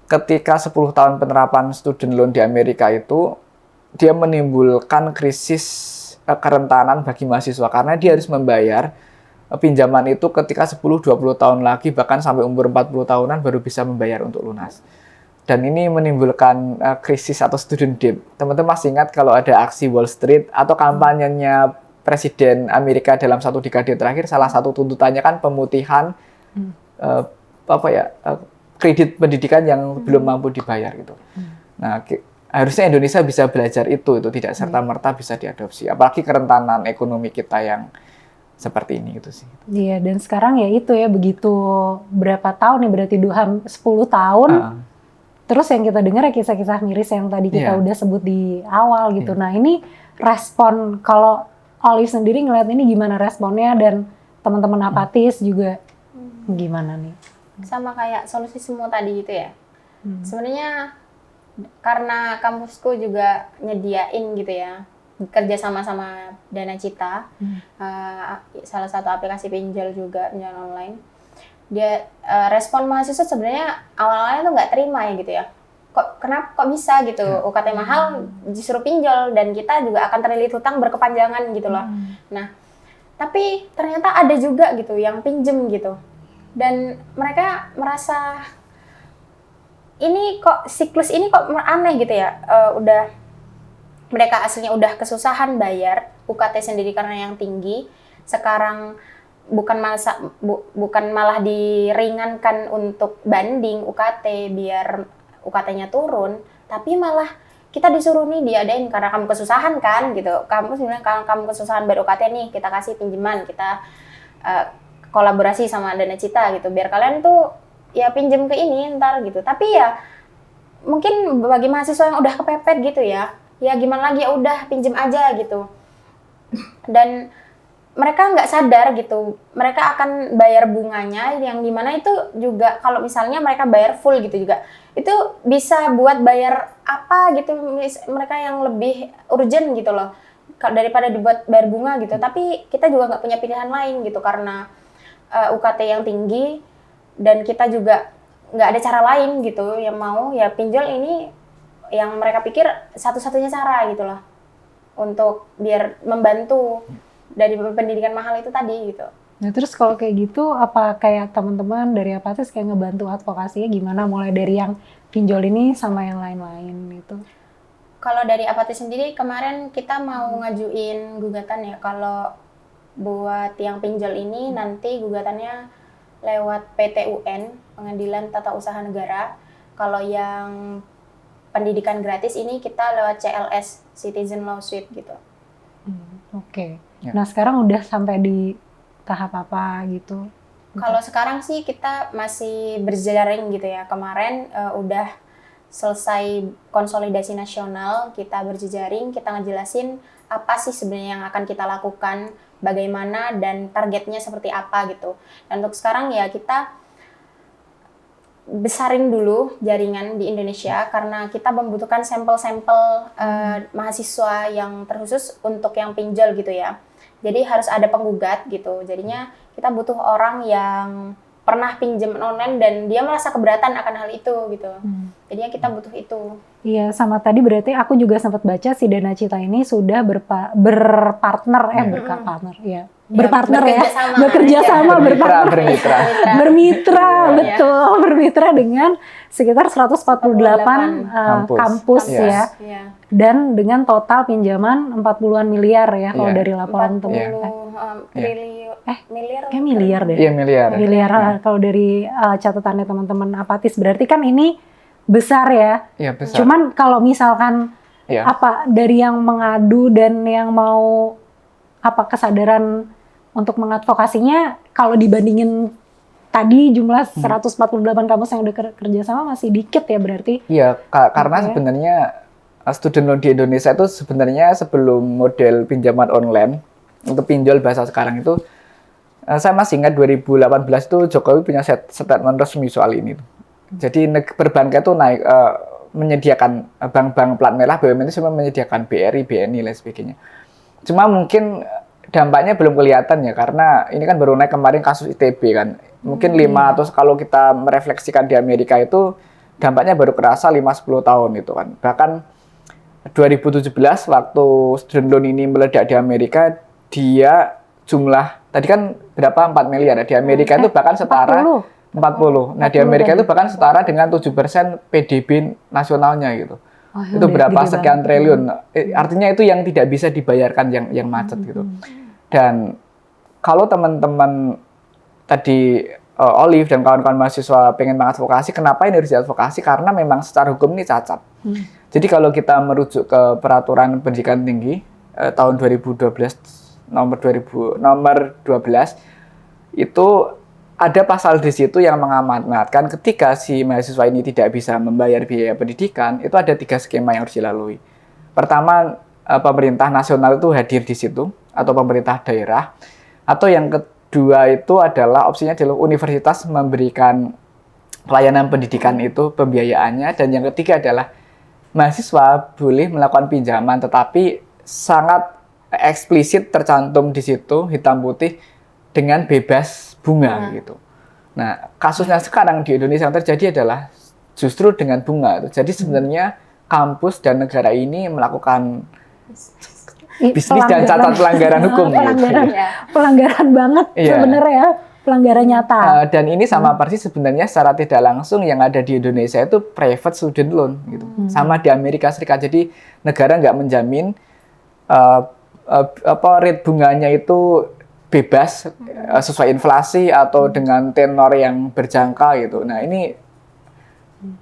ketika 10 tahun penerapan student loan di Amerika itu dia menimbulkan krisis kerentanan bagi mahasiswa karena dia harus membayar pinjaman itu ketika 10-20 tahun lagi bahkan sampai umur 40 tahunan baru bisa membayar untuk lunas. dan ini menimbulkan krisis atau student debt. Teman-teman masih ingat kalau ada aksi Wall Street atau kampanyenya Presiden Amerika dalam 1 dekade terakhir, salah satu tuntutannya kan pemutihan kredit pendidikan yang belum mampu dibayar gitu. Nah, harusnya Indonesia bisa belajar itu tidak serta-merta bisa diadopsi. Apalagi kerentanan ekonomi kita yang seperti ini gitu sih. Iya, dan sekarang ya itu ya, begitu berapa tahun ya, berarti 10 tahun. Terus yang kita dengar ya kisah-kisah miris yang tadi kita udah sebut di awal gitu. Nah, ini respon, kalau Olive sendiri ngeliat ini gimana responnya, dan teman-teman apatis juga gimana nih? Sama kayak solusi semua tadi gitu ya. Sebenarnya karena kampusku juga nyediain gitu ya, kerja sama Dana Cita, salah satu aplikasi pinjol juga, pinjol online. Dia respon mahasiswa sebenarnya awal-awalnya tuh nggak terima ya gitu ya. Kok bisa gitu, UKT mahal disuruh pinjol, dan kita juga akan terlilit hutang berkepanjangan gitu loh. Nah, tapi ternyata ada juga gitu yang pinjem gitu, dan mereka merasa ini kok siklus ini kok aneh gitu ya. Udah mereka aslinya udah kesusahan bayar UKT sendiri karena yang tinggi, sekarang bukan malah diringankan untuk banding UKT biar UKT-nya turun, tapi malah kita disuruh nih diadain karena kamu kesusahan kan gitu. Kamu sebenarnya kalau kamu kesusahan bayar UKT nih, kita kasih pinjaman, kita kolaborasi sama Dana Cita gitu, biar kalian tuh ya pinjem ke ini ntar gitu. Tapi ya mungkin bagi mahasiswa yang udah kepepet gitu ya gimana lagi, ya udah pinjem aja gitu. Dan mereka nggak sadar gitu, mereka akan bayar bunganya yang dimana itu juga kalau misalnya mereka bayar full gitu juga, itu bisa buat bayar apa gitu, mereka yang lebih urgent gitu loh, daripada dibuat bayar bunga gitu. Tapi kita juga nggak punya pilihan lain gitu, karena UKT yang tinggi, dan kita juga nggak ada cara lain gitu, yang mau ya pinjol ini yang mereka pikir satu-satunya cara gitu loh, untuk biar membantu dari pendidikan mahal itu tadi gitu. Nah, terus kalau kayak gitu, apa kayak teman-teman dari Apatis kayak ngebantu advokasinya gimana, mulai dari yang pinjol ini sama yang lain-lain gitu? Kalau dari Apatis sendiri kemarin kita mau ngajuin gugatan ya. Kalau buat yang pinjol ini nanti gugatannya lewat PT-UN, Pengadilan Tata Usaha Negara. Kalau yang pendidikan gratis ini kita lewat CLS, Citizen Lawsuit gitu. Oke. Nah, sekarang udah sampai di tahap apa gitu? Kalau sekarang sih kita masih berjaring gitu ya. Kemarin udah selesai konsolidasi nasional, kita berjejaring, kita ngejelasin apa sih sebenarnya yang akan kita lakukan, bagaimana, dan targetnya seperti apa gitu. Dan untuk sekarang ya kita besarin dulu jaringan di Indonesia, karena kita membutuhkan sampel-sampel mahasiswa yang terkhusus untuk yang pinjol gitu ya. Jadi harus ada penggugat gitu. Jadinya kita butuh orang yang pernah pinjam online dan dia merasa keberatan akan hal itu gitu. Jadinya kita butuh itu. Iya, sama tadi berarti aku juga sempat baca si Dana Cita ini sudah berpartner ya. Berpartner ya, bekerja sama, bermitra, betul, bermitra dengan sekitar 148 kampus ya, dan dengan total pinjaman 40-an miliar ya kalau dari laporan teman. Miliar deh. Iya, miliar. Kalau dari catatannya teman-teman Apatis, berarti kan ini besar ya. Iya, besar. Cuman kalau misalkan apa dari yang mengadu dan yang mau kesadaran untuk mengadvokasinya, kalau dibandingin tadi jumlah 148 kampus yang udah kerja sama masih dikit ya berarti? Iya, karena sebenarnya student loan di Indonesia itu sebenarnya sebelum model pinjaman online untuk pinjol bahasa sekarang itu, saya masih ingat 2018 itu Jokowi punya statement resmi soal ini. Jadi perbankan itu menyediakan bank-bank plat merah, BUMN itu semua menyediakan BRI, BNI, dan sebagainya. Cuma mungkin dampaknya belum kelihatan ya, karena ini kan baru naik kemarin kasus ITB kan. Mungkin 5 atau kalau kita merefleksikan di Amerika itu dampaknya baru kerasa 5-10 tahun itu kan. Bahkan 2017 waktu student loan ini meledak di Amerika, dia jumlah tadi kan berapa 4 miliar ya, di Amerika itu bahkan setara 40. Nah, di 40 Amerika tadi. itu bahkan setara dengan 7% PDB nasionalnya gitu. Oh, Itu udah berapa gede sekian banget. triliun. Artinya itu yang tidak bisa dibayarkan yang macet gitu. Dan kalau teman-teman tadi Olive dan kawan-kawan mahasiswa pengen mengadvokasi, kenapa ini harus diadvokasi? Karena memang secara hukum ini cacat. Jadi kalau kita merujuk ke peraturan pendidikan tinggi tahun 2012 nomor 12 itu ada pasal di situ yang mengamanatkan ketika si mahasiswa ini tidak bisa membayar biaya pendidikan, itu ada 3 skema yang harus dilalui. Pertama, pemerintah nasional itu hadir di situ, atau pemerintah daerah. Atau yang kedua itu adalah opsinya adalah universitas memberikan pelayanan pendidikan itu pembiayaannya. Dan yang ketiga adalah mahasiswa boleh melakukan pinjaman, tetapi sangat eksplisit tercantum di situ, hitam putih, dengan bebas bunga gitu. Nah, kasusnya sekarang di Indonesia yang terjadi adalah justru dengan bunga. Jadi sebenarnya kampus dan negara ini melakukan bisnis dan catat pelanggaran hukum. Pelanggaran, Gitu. pelanggaran banget Iya. sebenarnya ya, pelanggaran nyata. Dan ini sama persis sebenarnya secara tidak langsung yang ada di Indonesia itu private student loan gitu. Sama di Amerika Serikat. Jadi negara nggak menjamin rate bunganya itu bebas sesuai inflasi atau dengan tenor yang berjangka gitu. Nah, ini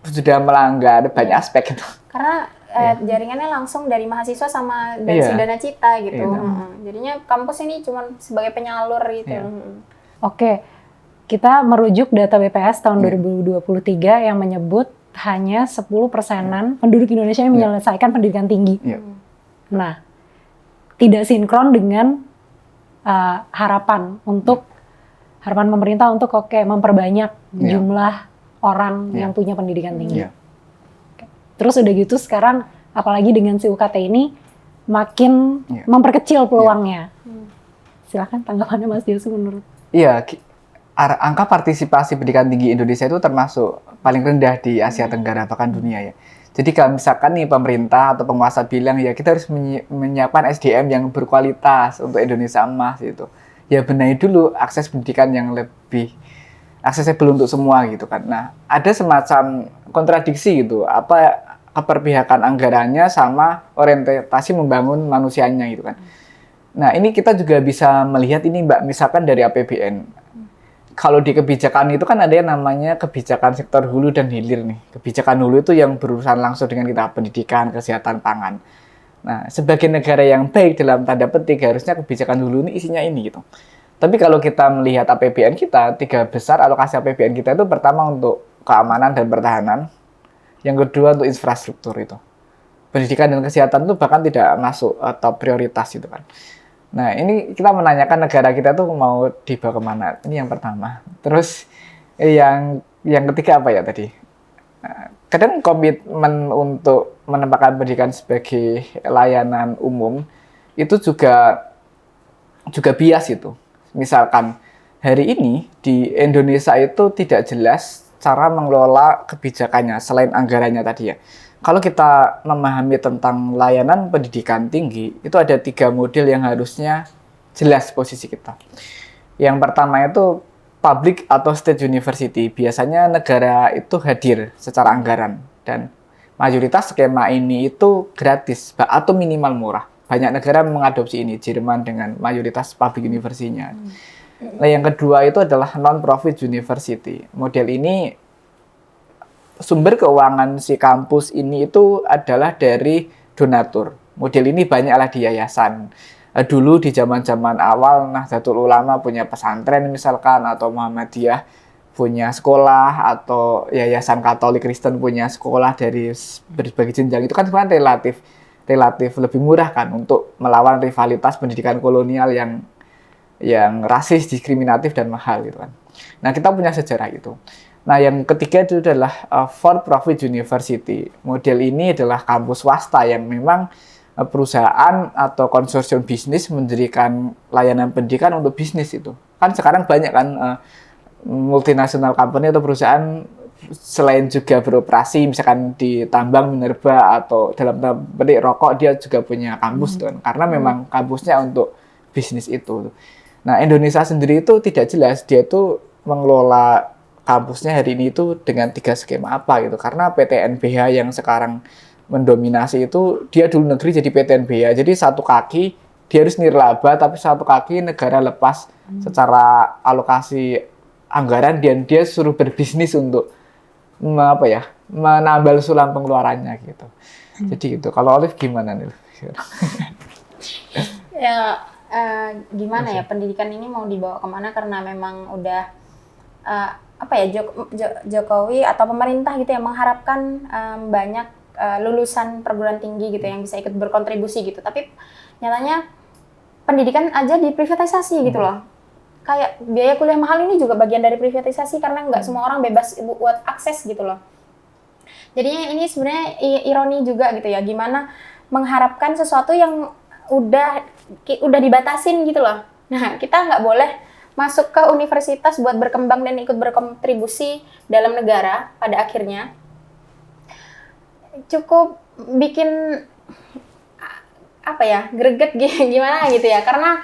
sudah melanggar banyak aspek itu. Karena jaringannya langsung dari mahasiswa sama dari Iya. si Dana Cita gitu. Iya. Jadinya kampus ini cuma sebagai penyalur gitu. Iya. Oke, kita merujuk data BPS tahun 2023 yang menyebut hanya 10%-an penduduk Indonesia yang menyelesaikan pendidikan tinggi. Iya. Nah, tidak sinkron dengan harapan pemerintah untuk memperbanyak jumlah orang yang punya pendidikan tinggi. Iya. Terus udah gitu sekarang apalagi dengan si UKT ini makin memperkecil peluangnya. Silakan tanggapannya Mas Josu menurut. Iya, angka partisipasi pendidikan tinggi Indonesia itu termasuk paling rendah di Asia Tenggara bahkan dunia ya. Jadi kalau misalkan nih pemerintah atau penguasa bilang ya kita harus menyiapkan SDM yang berkualitas untuk Indonesia emas gitu. Ya benahi dulu akses pendidikan yang lebih aksesibel untuk semua gitu kan. Nah, ada semacam kontradiksi gitu. Apa keperpihakan anggarannya sama orientasi membangun manusianya gitu kan. Nah, ini kita juga bisa melihat ini Mbak, misalkan dari APBN. Kalau di kebijakan itu kan ada yang namanya kebijakan sektor hulu dan hilir nih. Kebijakan hulu itu yang berurusan langsung dengan kita pendidikan, kesehatan, pangan. Nah, sebagai negara yang baik dalam tanda petik harusnya kebijakan hulu ini isinya ini gitu. Tapi kalau kita melihat APBN kita, 3 besar alokasi APBN kita itu pertama untuk keamanan dan pertahanan, yang kedua untuk infrastruktur itu. Pendidikan dan kesehatan itu bahkan tidak masuk atau prioritas gitu kan. Nah, ini kita menanyakan negara kita tuh mau dibawa kemana. Ini yang pertama. Terus yang ketiga apa ya tadi? Kadang komitmen untuk menempatkan pendidikan sebagai layanan umum itu juga bias itu. Misalkan hari ini di Indonesia itu tidak jelas cara mengelola kebijakannya selain anggarannya tadi ya. Kalau kita memahami tentang layanan pendidikan tinggi, itu ada 3 model yang harusnya jelas posisi kita. Yang pertama itu public atau state university. Biasanya negara itu hadir secara anggaran dan mayoritas skema ini itu gratis atau minimal murah. Banyak negara mengadopsi ini, Jerman dengan mayoritas public university-nya. Nah, yang kedua itu adalah non-profit university. Model ini sumber keuangan si kampus ini itu adalah dari donatur. Model ini banyaklah di yayasan. Dulu di zaman-zaman awal Nahdlatul Ulama punya pesantren misalkan, atau Muhammadiyah punya sekolah, atau yayasan Katolik Kristen punya sekolah dari berbagai jenjang. Itu kan sebenarnya relatif lebih murah kan untuk melawan rivalitas pendidikan kolonial yang rasis, diskriminatif dan mahal gitu kan. Nah, kita punya sejarah itu. Nah, yang ketiga itu adalah for profit university. Model ini adalah kampus swasta yang memang perusahaan atau konsorsium bisnis mendirikan layanan pendidikan untuk bisnis itu. Kan sekarang banyak kan multinasional company atau perusahaan selain juga beroperasi misalkan di tambang minerba atau dalam petik rokok, dia juga punya kampus kan, karena memang kampusnya untuk bisnis itu. Nah, Indonesia sendiri itu tidak jelas dia itu mengelola kampusnya hari ini itu dengan 3 skema apa gitu. Karena PTNBH yang sekarang mendominasi itu dia dulu negeri jadi PTNBH. Jadi satu kaki dia harus nirlaba, tapi satu kaki negara lepas secara alokasi anggaran dan dia suruh berbisnis untuk menambal sulam pengeluarannya gitu. Jadi gitu. Kalau Olive gimana nih? Ya gimana ya, pendidikan ini mau dibawa kemana karena memang udah Jokowi atau pemerintah gitu yang mengharapkan banyak lulusan perguruan tinggi gitu yang bisa ikut berkontribusi gitu. Tapi nyatanya pendidikan aja diprivatisasi gitu loh. Kayak biaya kuliah mahal ini juga bagian dari privatisasi karena nggak semua orang bebas buat akses gitu loh. Jadinya ini sebenarnya ironi juga gitu ya, gimana mengharapkan sesuatu yang udah dibatasin gitu loh. Nah, kita nggak boleh masuk ke universitas buat berkembang dan ikut berkontribusi dalam negara pada akhirnya. Cukup bikin greget gimana gitu ya, karena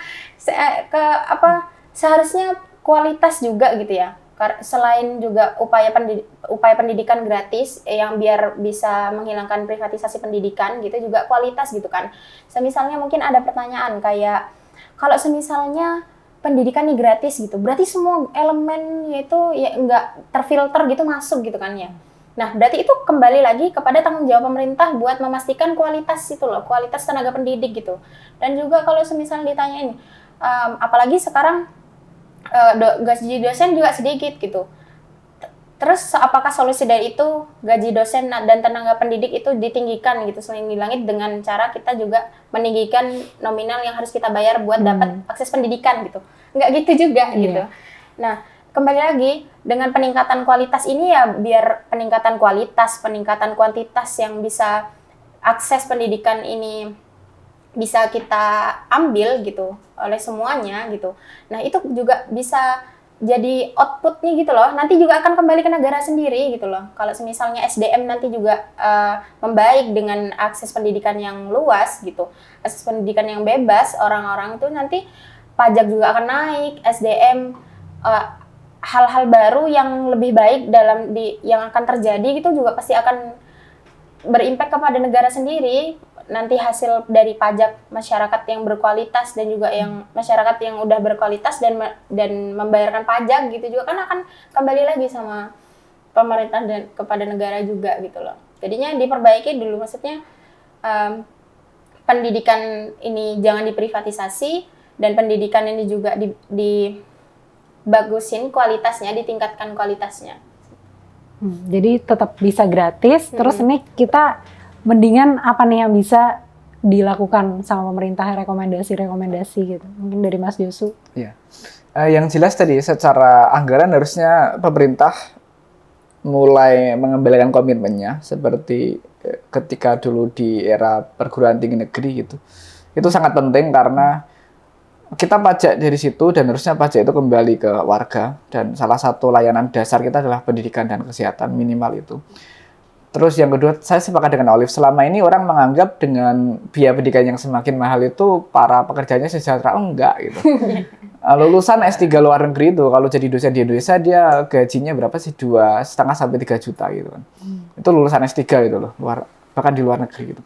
seharusnya kualitas juga gitu ya, selain juga upaya pendidikan gratis yang biar bisa menghilangkan privatisasi pendidikan gitu, juga kualitas gitu kan. Semisalnya mungkin ada pertanyaan kayak, kalau semisalnya pendidikan ini gratis gitu, berarti semua elemennya itu ya nggak terfilter gitu masuk gitu kan ya. Nah, berarti itu kembali lagi kepada tanggung jawab pemerintah buat memastikan kualitas itu loh, kualitas tenaga pendidik gitu. Dan juga kalau semisal ditanyain, apalagi sekarang gaji dosen juga sedikit gitu. Terus apakah solusi dari itu gaji dosen dan tenaga pendidik itu ditinggikan gitu, selingi langit, dengan cara kita juga meninggikan nominal yang harus kita bayar buat dapat akses pendidikan gitu. Nggak gitu juga gitu. Nah, kembali lagi, dengan peningkatan kualitas ini ya biar peningkatan kualitas, peningkatan kuantitas yang bisa akses pendidikan ini bisa kita ambil gitu oleh semuanya gitu. Nah, itu juga bisa jadi outputnya gitu loh. Nanti juga akan kembali ke negara sendiri gitu loh. Kalau misalnya SDM nanti juga membaik dengan akses pendidikan yang luas gitu, akses pendidikan yang bebas, orang-orang itu nanti pajak juga akan naik, SDM, hal-hal baru yang lebih baik yang akan terjadi gitu juga pasti akan berimpact kepada negara sendiri. Nanti hasil dari pajak masyarakat yang berkualitas dan juga yang masyarakat yang udah berkualitas dan membayarkan pajak gitu juga kan akan kembali lagi sama pemerintah dan kepada negara juga gitu loh. Jadinya diperbaiki dulu, maksudnya pendidikan ini jangan diprivatisasi dan pendidikan ini juga dibagusin kualitasnya, ditingkatkan kualitasnya. Jadi tetap bisa gratis, terus ini kita mendingan apa nih yang bisa dilakukan sama pemerintah, rekomendasi-rekomendasi gitu. Mungkin dari Mas Josu. Iya. Yang jelas tadi secara anggaran harusnya pemerintah mulai mengembalikan komitmennya seperti ketika dulu di era perguruan tinggi negeri gitu. Itu sangat penting karena kita pajak dari situ dan harusnya pajak itu kembali ke warga, dan salah satu layanan dasar kita adalah pendidikan dan kesehatan minimal itu. Terus yang kedua, saya sepakat dengan Olive, selama ini orang menganggap dengan biaya pendidikan yang semakin mahal itu para pekerjanya sejahtera. Enggak gitu. Lulusan S3 luar negeri itu kalau jadi dosen di Indonesia dia gajinya berapa sih? 2,5 sampai 3 juta gitu kan. Itu lulusan S3 gitu loh, bahkan di luar negeri gitu.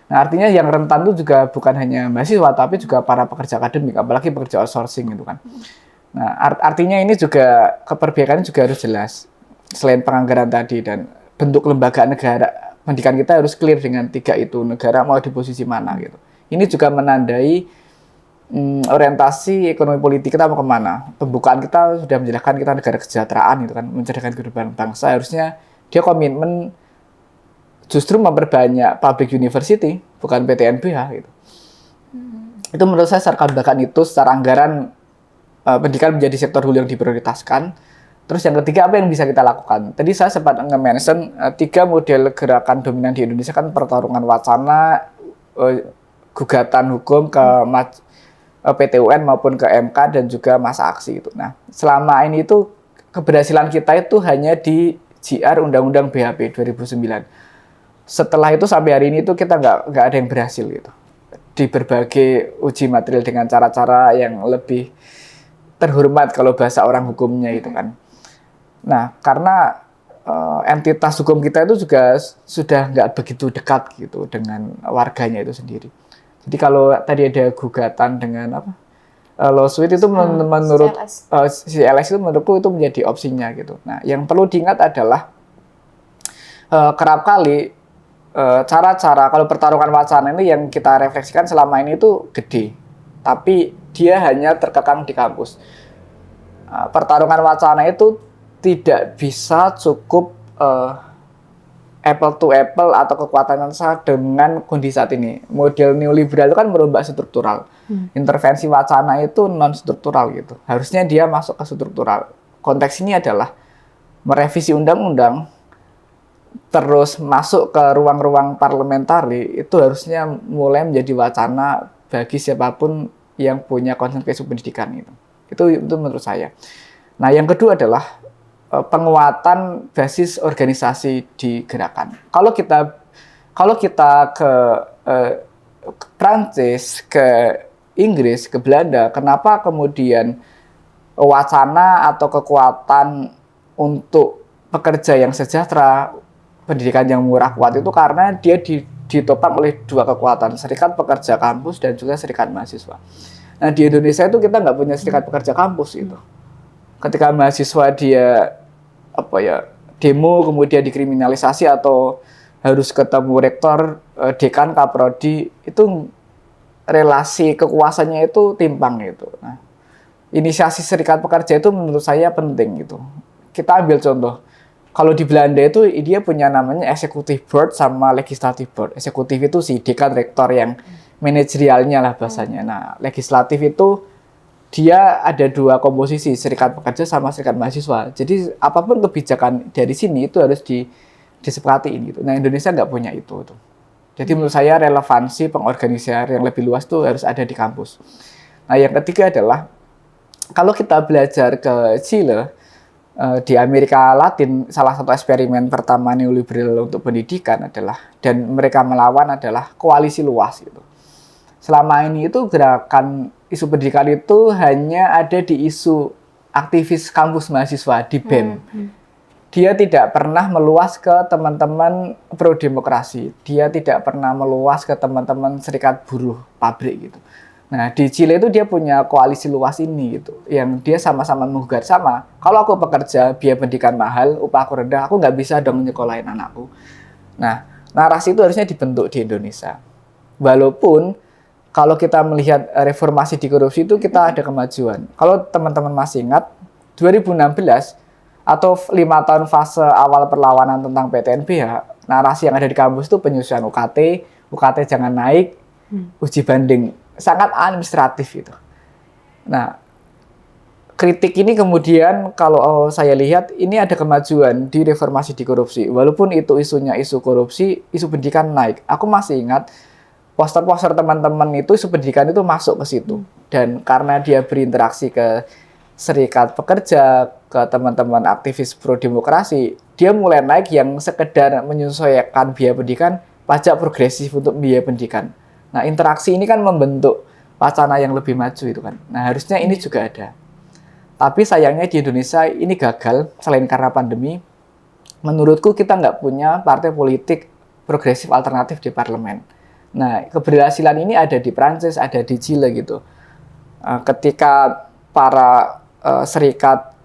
Nah, artinya yang rentan itu juga bukan hanya mahasiswa tapi juga para pekerja akademik, apalagi pekerja outsourcing gitu kan. Nah, artinya ini juga keperbiakannya juga harus jelas. Selain penganggaran tadi dan bentuk lembaga negara, pendidikan kita harus clear dengan 3 itu, negara mau di posisi mana gitu. Ini juga menandai orientasi ekonomi politik kita mau kemana. Pembukaan kita sudah menjelaskan kita negara kesejahteraan gitu kan, mencerdaskan kehidupan bangsa. Harusnya dia komitmen justru memperbanyak public university, bukan PTNBH gitu. Itu menurut saya secara kebijakan itu, secara anggaran pendidikan menjadi sektor hulu yang diprioritaskan. Terus yang ketiga, apa yang bisa kita lakukan? Tadi saya sempat nge-mention 3 model gerakan dominan di Indonesia kan, pertarungan wacana, gugatan hukum ke PT UN maupun ke MK dan juga masa aksi itu. Nah, selama ini itu keberhasilan kita itu hanya di JR Undang-Undang BHP 2009. Setelah itu sampai hari ini itu kita nggak ada yang berhasil gitu. Di berbagai uji material dengan cara-cara yang lebih terhormat kalau bahasa orang hukumnya itu kan. Nah, karena entitas hukum kita itu juga sudah nggak begitu dekat gitu dengan warganya itu sendiri. Jadi kalau tadi ada gugatan dengan apa lawsuit itu menurut CLS itu menurutku itu menjadi opsinya gitu. Nah, yang perlu diingat adalah kerap kali cara-cara kalau pertarungan wacana ini yang kita refleksikan selama ini itu gede, tapi dia hanya terkekang di kampus. Pertarungan wacana itu tidak bisa cukup apple to apple atau kekuatan yang sama dengan kondisi saat ini. Model neoliberal itu kan merombak struktural. Intervensi wacana itu non struktural gitu. Harusnya dia masuk ke struktural. Konteks ini adalah merevisi undang-undang terus masuk ke ruang-ruang parlementari itu harusnya mulai menjadi wacana bagi siapapun yang punya concern ke isu pendidikan itu. Itu menurut saya. Nah, yang kedua adalah penguatan basis organisasi di gerakan. Kalau kita ke Prancis, ke Inggris, ke Belanda, kenapa kemudian wacana atau kekuatan untuk pekerja yang sejahtera, pendidikan yang murah kuat itu karena dia ditopang oleh dua kekuatan, serikat pekerja kampus dan juga serikat mahasiswa. Nah, di Indonesia itu kita nggak punya serikat pekerja kampus itu. Ketika mahasiswa dia demo kemudian dikriminalisasi atau harus ketemu rektor, dekan, kaprodi, itu relasi kekuasaannya itu timpang gitu. Nah, inisiasi serikat pekerja itu menurut saya penting gitu. Kita ambil contoh. Kalau di Belanda itu dia punya namanya executive board sama legislative board. Eksekutif itu si dekan rektor yang manajerialnya lah bahasanya. Nah, legislatif itu dia ada dua komposisi, serikat pekerja sama serikat mahasiswa. Jadi apapun kebijakan dari sini itu harus disepakatiin gitu. Nah, Indonesia nggak punya itu tuh. Jadi menurut saya relevansi pengorganisasian yang lebih luas tuh harus ada di kampus. Nah, yang ketiga adalah kalau kita belajar ke Chile, di Amerika Latin, salah satu eksperimen pertama neoliberal untuk pendidikan adalah, dan mereka melawan adalah koalisi luas gitu. Selama ini itu gerakan isu pendidikan itu hanya ada di isu aktivis kampus mahasiswa di BEM. Dia tidak pernah meluas ke teman-teman pro demokrasi. Dia tidak pernah meluas ke teman-teman serikat buruh pabrik gitu. Nah, di Chile itu dia punya koalisi luas ini gitu, yang dia sama-sama menggugat sama. Kalau aku pekerja, biaya pendidikan mahal, upah aku rendah, aku nggak bisa dong nyekolahin anakku. Nah, narasi itu harusnya dibentuk di Indonesia. Walaupun kalau kita melihat reformasi di korupsi itu kita ada kemajuan. Kalau teman-teman masih ingat, 2016 atau 5 tahun fase awal perlawanan tentang PTNBH, narasi yang ada di kampus itu penyusuan UKT jangan naik, uji banding. Sangat administratif itu. Nah, kritik ini kemudian kalau saya lihat ini ada kemajuan di reformasi di korupsi. Walaupun itu isunya isu korupsi, isu pendidikan naik. Aku masih ingat poster-poster teman-teman itu isu pendidikan itu masuk ke situ. Dan karena dia berinteraksi ke serikat pekerja, ke teman-teman aktivis pro demokrasi, dia mulai naik yang sekedar menyesuaikan biaya pendidikan, pajak progresif untuk biaya pendidikan. Nah, interaksi ini kan membentuk wacana yang lebih maju itu kan. Nah, harusnya ini juga ada. Tapi sayangnya di Indonesia ini gagal, selain karena pandemi. Menurutku kita nggak punya partai politik progresif alternatif di parlemen. Nah, keberhasilan ini ada di Prancis, ada di Chile gitu. Ketika para serikat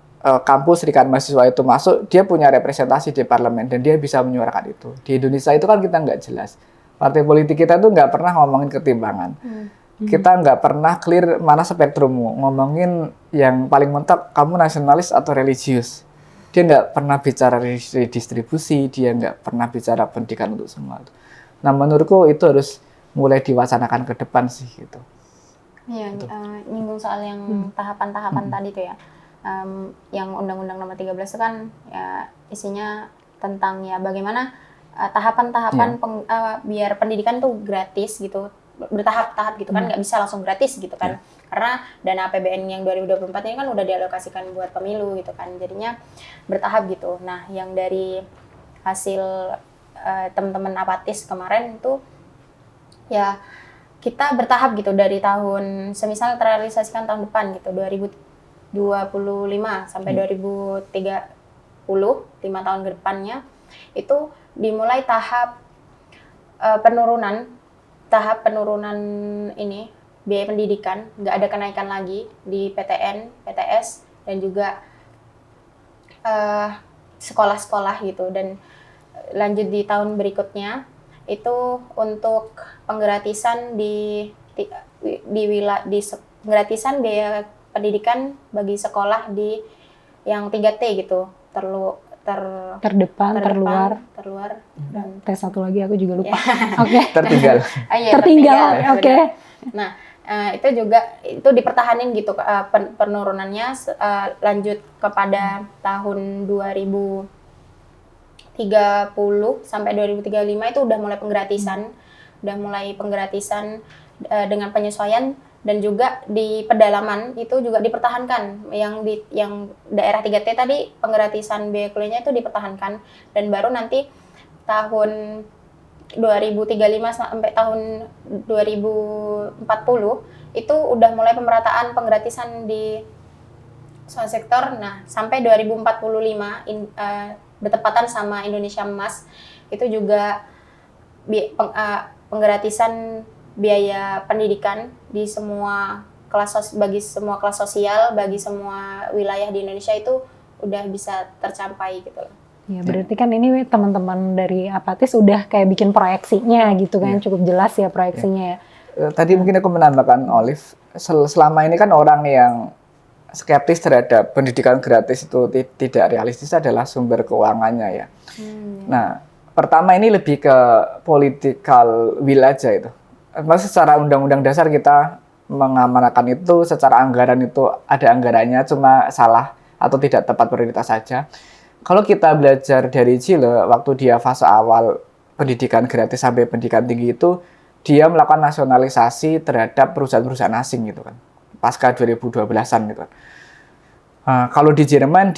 kampus, serikat mahasiswa itu masuk, dia punya representasi di parlemen dan dia bisa menyuarakan itu. Di Indonesia itu kan kita nggak jelas. Partai politik kita tuh nggak pernah ngomongin ketimbangan. Kita nggak pernah clear mana spektrummu. Ngomongin yang paling mentok, kamu nasionalis atau religius. Dia nggak pernah bicara redistribusi, dia nggak pernah bicara pendidikan untuk semua. Nah, menurutku itu harus mulai diwacanakan ke depan sih gitu. Iya, nyinggung soal yang tahapan-tahapan tadi tuh ya. Yang Undang-Undang Nomor 13 itu kan ya, isinya tentang ya bagaimana tahapan-tahapan biar pendidikan tuh gratis gitu, bertahap-tahap gitu kan, nggak bisa langsung gratis gitu kan, karena dana APBN yang 2024 ini kan udah dialokasikan buat pemilu gitu kan, jadinya bertahap gitu. Nah, yang dari hasil teman-teman apatis kemarin itu ya kita bertahap gitu dari tahun, semisal terrealisasikan tahun depan gitu 2025 sampai 2030 5 tahun ke depannya, itu dimulai tahap penurunan ini biaya pendidikan, nggak ada kenaikan lagi di PTN, PTS, dan juga sekolah-sekolah gitu. Dan lanjut di tahun berikutnya itu untuk penggratisan penggratisan biaya pendidikan bagi sekolah di yang 3T gitu, terdepan, terluar, dan T1 lagi aku juga lupa. Ya. Oke. Tertinggal. Iya, Tertinggal. Oke. Nah, itu juga itu dipertahanin gitu penurunannya lanjut kepada tahun 2030 sampai 2035 itu udah mulai penggratisan dengan penyesuaian, dan juga di pedalaman itu juga dipertahankan yang daerah 3T tadi penggratisan biaya kuliahnya itu dipertahankan, dan baru nanti tahun 2035 sampai tahun 2040 itu udah mulai pemerataan penggratisan di semua sektor. Nah, sampai 2045 bertepatan sama Indonesia Emas itu juga penggratisan biaya pendidikan di semua bagi semua kelas sosial, bagi semua wilayah di Indonesia itu udah bisa tercapai gitu loh. Ya, berarti kan ini teman-teman dari Apatis udah kayak bikin proyeksinya gitu kan, cukup jelas ya proyeksinya ya. Tadi mungkin aku menambahkan, Olive, selama ini kan orang yang skeptis terhadap pendidikan gratis itu tidak realistis adalah sumber keuangannya ya. Nah, pertama ini lebih ke political will aja itu. Maksudnya secara undang-undang dasar kita mengamanahkan itu, secara anggaran itu ada anggarannya, cuma salah atau tidak tepat prioritas saja. Kalau kita belajar dari Chile, waktu dia fase awal pendidikan gratis sampai pendidikan tinggi itu, dia melakukan nasionalisasi terhadap perusahaan-perusahaan asing gitu kan, pasca 2012-an gitu kan. Kalau di Jerman,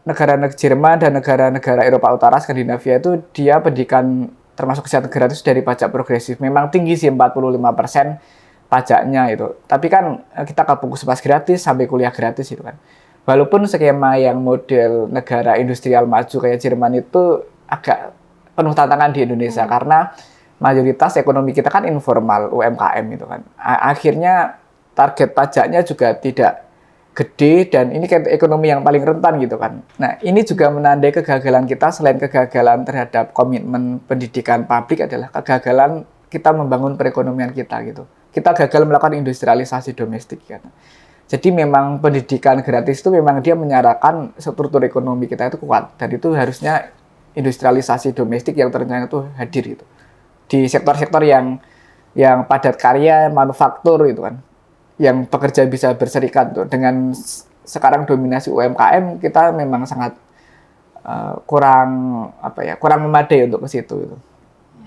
negara-negara Jerman dan negara-negara Eropa Utara, Skandinavia itu dia pendidikan termasuk kesehatan gratis dari pajak progresif. Memang tinggi sih 45% pajaknya itu. Tapi kan kita kabung pas gratis sampai kuliah gratis itu kan. Walaupun skema yang model negara industrial maju kayak Jerman itu agak penuh tantangan di Indonesia karena mayoritas ekonomi kita kan informal, UMKM itu kan. Akhirnya target pajaknya juga tidak gede dan ini kayak ekonomi yang paling rentan gitu kan. Nah, ini juga menandai kegagalan kita. Selain kegagalan terhadap komitmen pendidikan publik adalah kegagalan kita membangun perekonomian kita gitu. Kita gagal melakukan industrialisasi domestik kan. Jadi memang pendidikan gratis itu memang dia menyarankan struktur ekonomi kita itu kuat, dan itu harusnya industrialisasi domestik yang ternyata itu hadir gitu. Di sektor-sektor yang padat karya, manufaktur itu kan, yang pekerja bisa berserikat tuh. Dengan sekarang dominasi UMKM kita memang sangat kurang memadai untuk ke situ itu.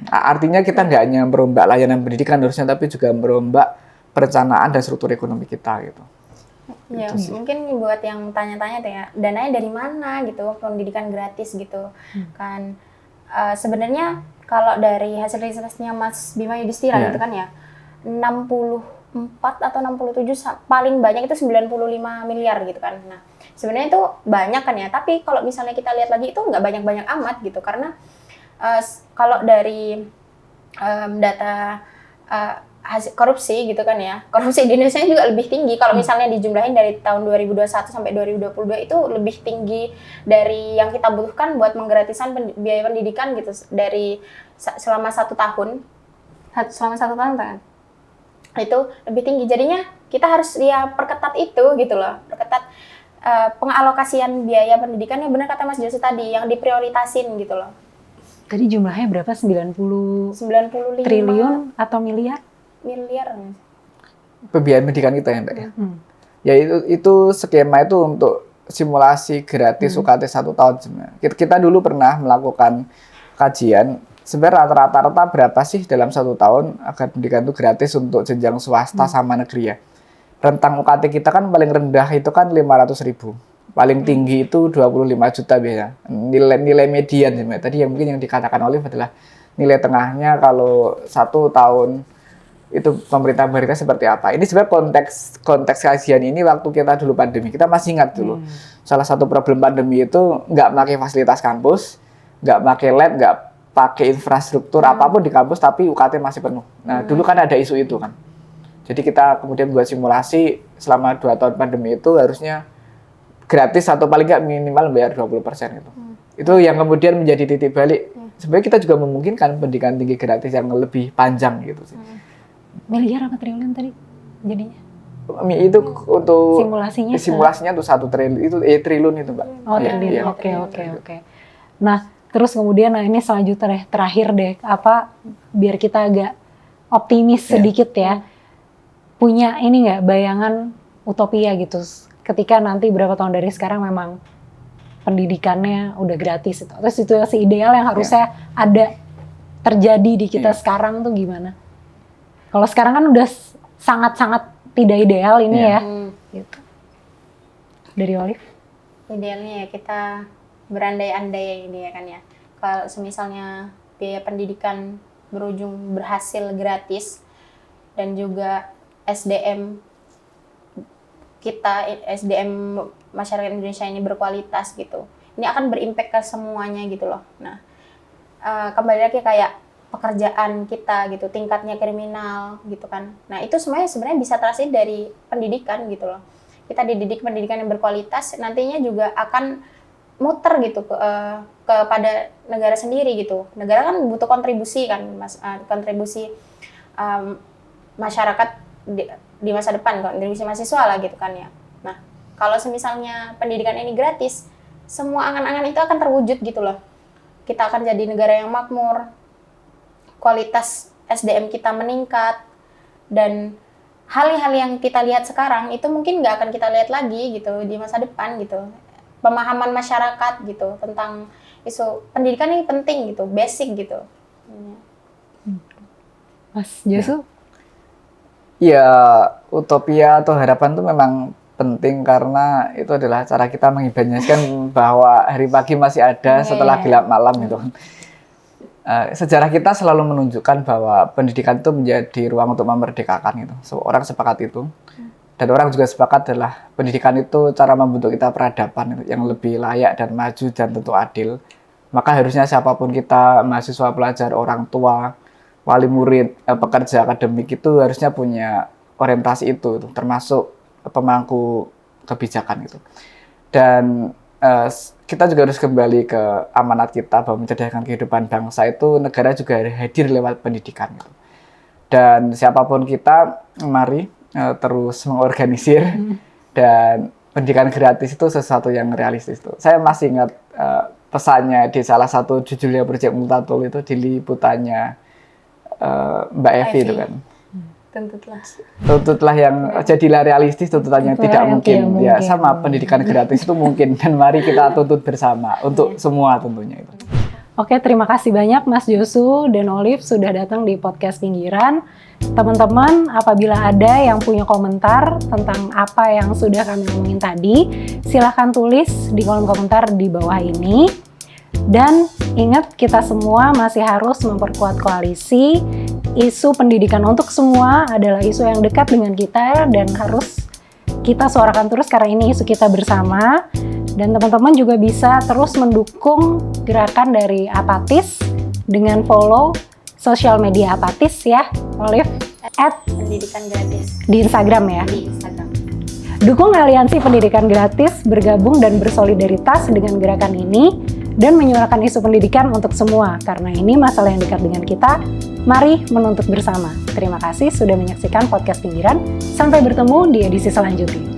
Artinya kita nggak hanya merombak layanan pendidikan harusnya, tapi juga merombak perencanaan dan struktur ekonomi kita gitu. Ya, mungkin buat yang tanya-tanya tuh ya, dananya dari mana gitu, pendidikan gratis gitu. Kan sebenarnya kalau dari hasil risetnya Mas Bima Yudhistira gitu kan ya, 64 atau 67 paling banyak itu 95 miliar gitu kan. Nah, sebenarnya itu banyak kan ya, tapi kalau misalnya kita lihat lagi itu nggak banyak-banyak amat gitu, karena kalau dari data hasil korupsi gitu kan ya, korupsi di Indonesia juga lebih tinggi kalau misalnya dijumlahin dari tahun 2021 sampai 2022 itu lebih tinggi dari yang kita butuhkan buat menggratisan biaya pendidikan gitu dari selama satu tahun kan itu lebih tinggi. Jadinya kita harus ya perketat itu gitu loh, perketat pengalokasian biaya pendidikan yang benar kata Mas Jose tadi, yang diprioritasin gitu loh. Tadi jumlahnya berapa? 95 triliun atau miliar? Miliar. Pembiayaan pendidikan kita ya Mbak ya. Ya itu skema itu untuk simulasi gratis UKT 1 tahun sebenarnya. Kita dulu pernah melakukan kajian sebenarnya rata-rata berapa sih dalam 1 tahun agar pendidikan itu gratis untuk jenjang swasta sama negeri ya. Rentang UKT kita kan paling rendah itu kan 500.000. Paling tinggi itu 25 juta biasanya. Nilai median sebenarnya. Tadi yang mungkin yang dikatakan Olive adalah nilai tengahnya kalau 1 tahun itu pemerintah seperti apa. Ini sebenarnya konteks kajian ini waktu kita dulu pandemi, kita masih ingat dulu. Salah satu problem pandemi itu nggak pakai fasilitas kampus, nggak pakai lab, nggak pakai infrastruktur apapun di kampus, tapi UKT masih penuh. Nah, dulu kan ada isu itu kan. Jadi kita kemudian buat simulasi selama 2 tahun pandemi itu harusnya gratis atau paling nggak minimal bayar 20% gitu. Itu yang kemudian menjadi titik balik. Sebenarnya kita juga memungkinkan pendidikan tinggi gratis yang lebih panjang gitu sih. Miliar apa triliun tadi jadinya? Itu untuk simulasinya tuh 1 triliun itu triliun itu, Mbak. Oh, triliun. Oke. Nah, terus kemudian ini selanjutnya deh, terakhir deh, biar kita agak optimis sedikit ya. Punya ini nggak bayangan utopia gitu ketika nanti berapa tahun dari sekarang memang pendidikannya udah gratis itu. Terus situasi ideal yang harusnya ada terjadi di kita sekarang tuh gimana? Kalau sekarang kan udah sangat-sangat tidak ideal ini ya. Gitu. Dari Olive? Idealnya ya kita berandai-andai ini ya kan ya. Kalau misalnya biaya pendidikan berujung berhasil gratis dan juga SDM masyarakat Indonesia ini berkualitas gitu. Ini akan berimpact ke semuanya gitu loh. Nah, kembali lagi kayak pekerjaan kita gitu, tingkatnya kriminal gitu kan. Nah, itu semuanya sebenarnya bisa terhasil dari pendidikan gitu loh. Kita dididik pendidikan yang berkualitas, nantinya juga akan muter gitu kepada negara sendiri gitu. Negara kan butuh kontribusi kan, kontribusi masyarakat di masa depan, kontribusi mahasiswa lah gitu kan ya. Nah, kalau misalnya pendidikan ini gratis, semua angan-angan itu akan terwujud gitu loh. Kita akan jadi negara yang makmur, kualitas SDM kita meningkat, dan hal-hal yang kita lihat sekarang itu mungkin nggak akan kita lihat lagi gitu di masa depan gitu. Pemahaman masyarakat gitu tentang isu pendidikan ini penting gitu, basic gitu. Mas Josu? Ya, utopia atau harapan itu memang penting karena itu adalah cara kita mengimajinasikan bahwa hari pagi masih ada setelah gelap malam gitu. Sejarah kita selalu menunjukkan bahwa pendidikan itu menjadi ruang untuk memerdekakan gitu. Orang sepakat itu. Dan orang juga sepakat adalah pendidikan itu cara membentuk kita peradaban gitu, yang lebih layak dan maju dan tentu adil. Maka harusnya siapapun kita, mahasiswa, pelajar, orang tua, wali murid, pekerja akademik itu harusnya punya orientasi itu termasuk pemangku kebijakan gitu. Dan kita juga harus kembali ke amanat kita bahwa mencerdaskan kehidupan bangsa itu negara juga hadir lewat pendidikan gitu. Dan siapapun kita, mari terus mengorganisir dan pendidikan gratis itu sesuatu yang realistis tuh. Saya masih ingat pesannya di salah satu judulnya Project Multatul itu di liputannya Mbak Evi itu kan. Tuntutlah yang jadilah realistis, tuntutannya tidak mungkin. Ya sama, pendidikan gratis itu mungkin dan mari kita tuntut bersama untuk semua tentunya itu. Oke, terima kasih banyak Mas Josu dan Olive sudah datang di podcast Pinggiran. Teman-teman, apabila ada yang punya komentar tentang apa yang sudah kami omongin tadi, silahkan tulis di kolom komentar di bawah ini. Dan ingat, kita semua masih harus memperkuat koalisi. Isu pendidikan untuk semua adalah isu yang dekat dengan kita dan harus kita suarakan terus karena ini isu kita bersama. Dan teman-teman juga bisa terus mendukung gerakan dari Apatis dengan follow sosial media Apatis ya, Olive, @pendidikan gratis di Instagram ya. Di Instagram. Dukung aliansi pendidikan gratis, bergabung dan bersolidaritas dengan gerakan ini dan menyuarakan isu pendidikan untuk semua karena ini masalah yang dekat dengan kita. Mari menuntut bersama. Terima kasih sudah menyaksikan podcast Pinggiran. Sampai bertemu di edisi selanjutnya.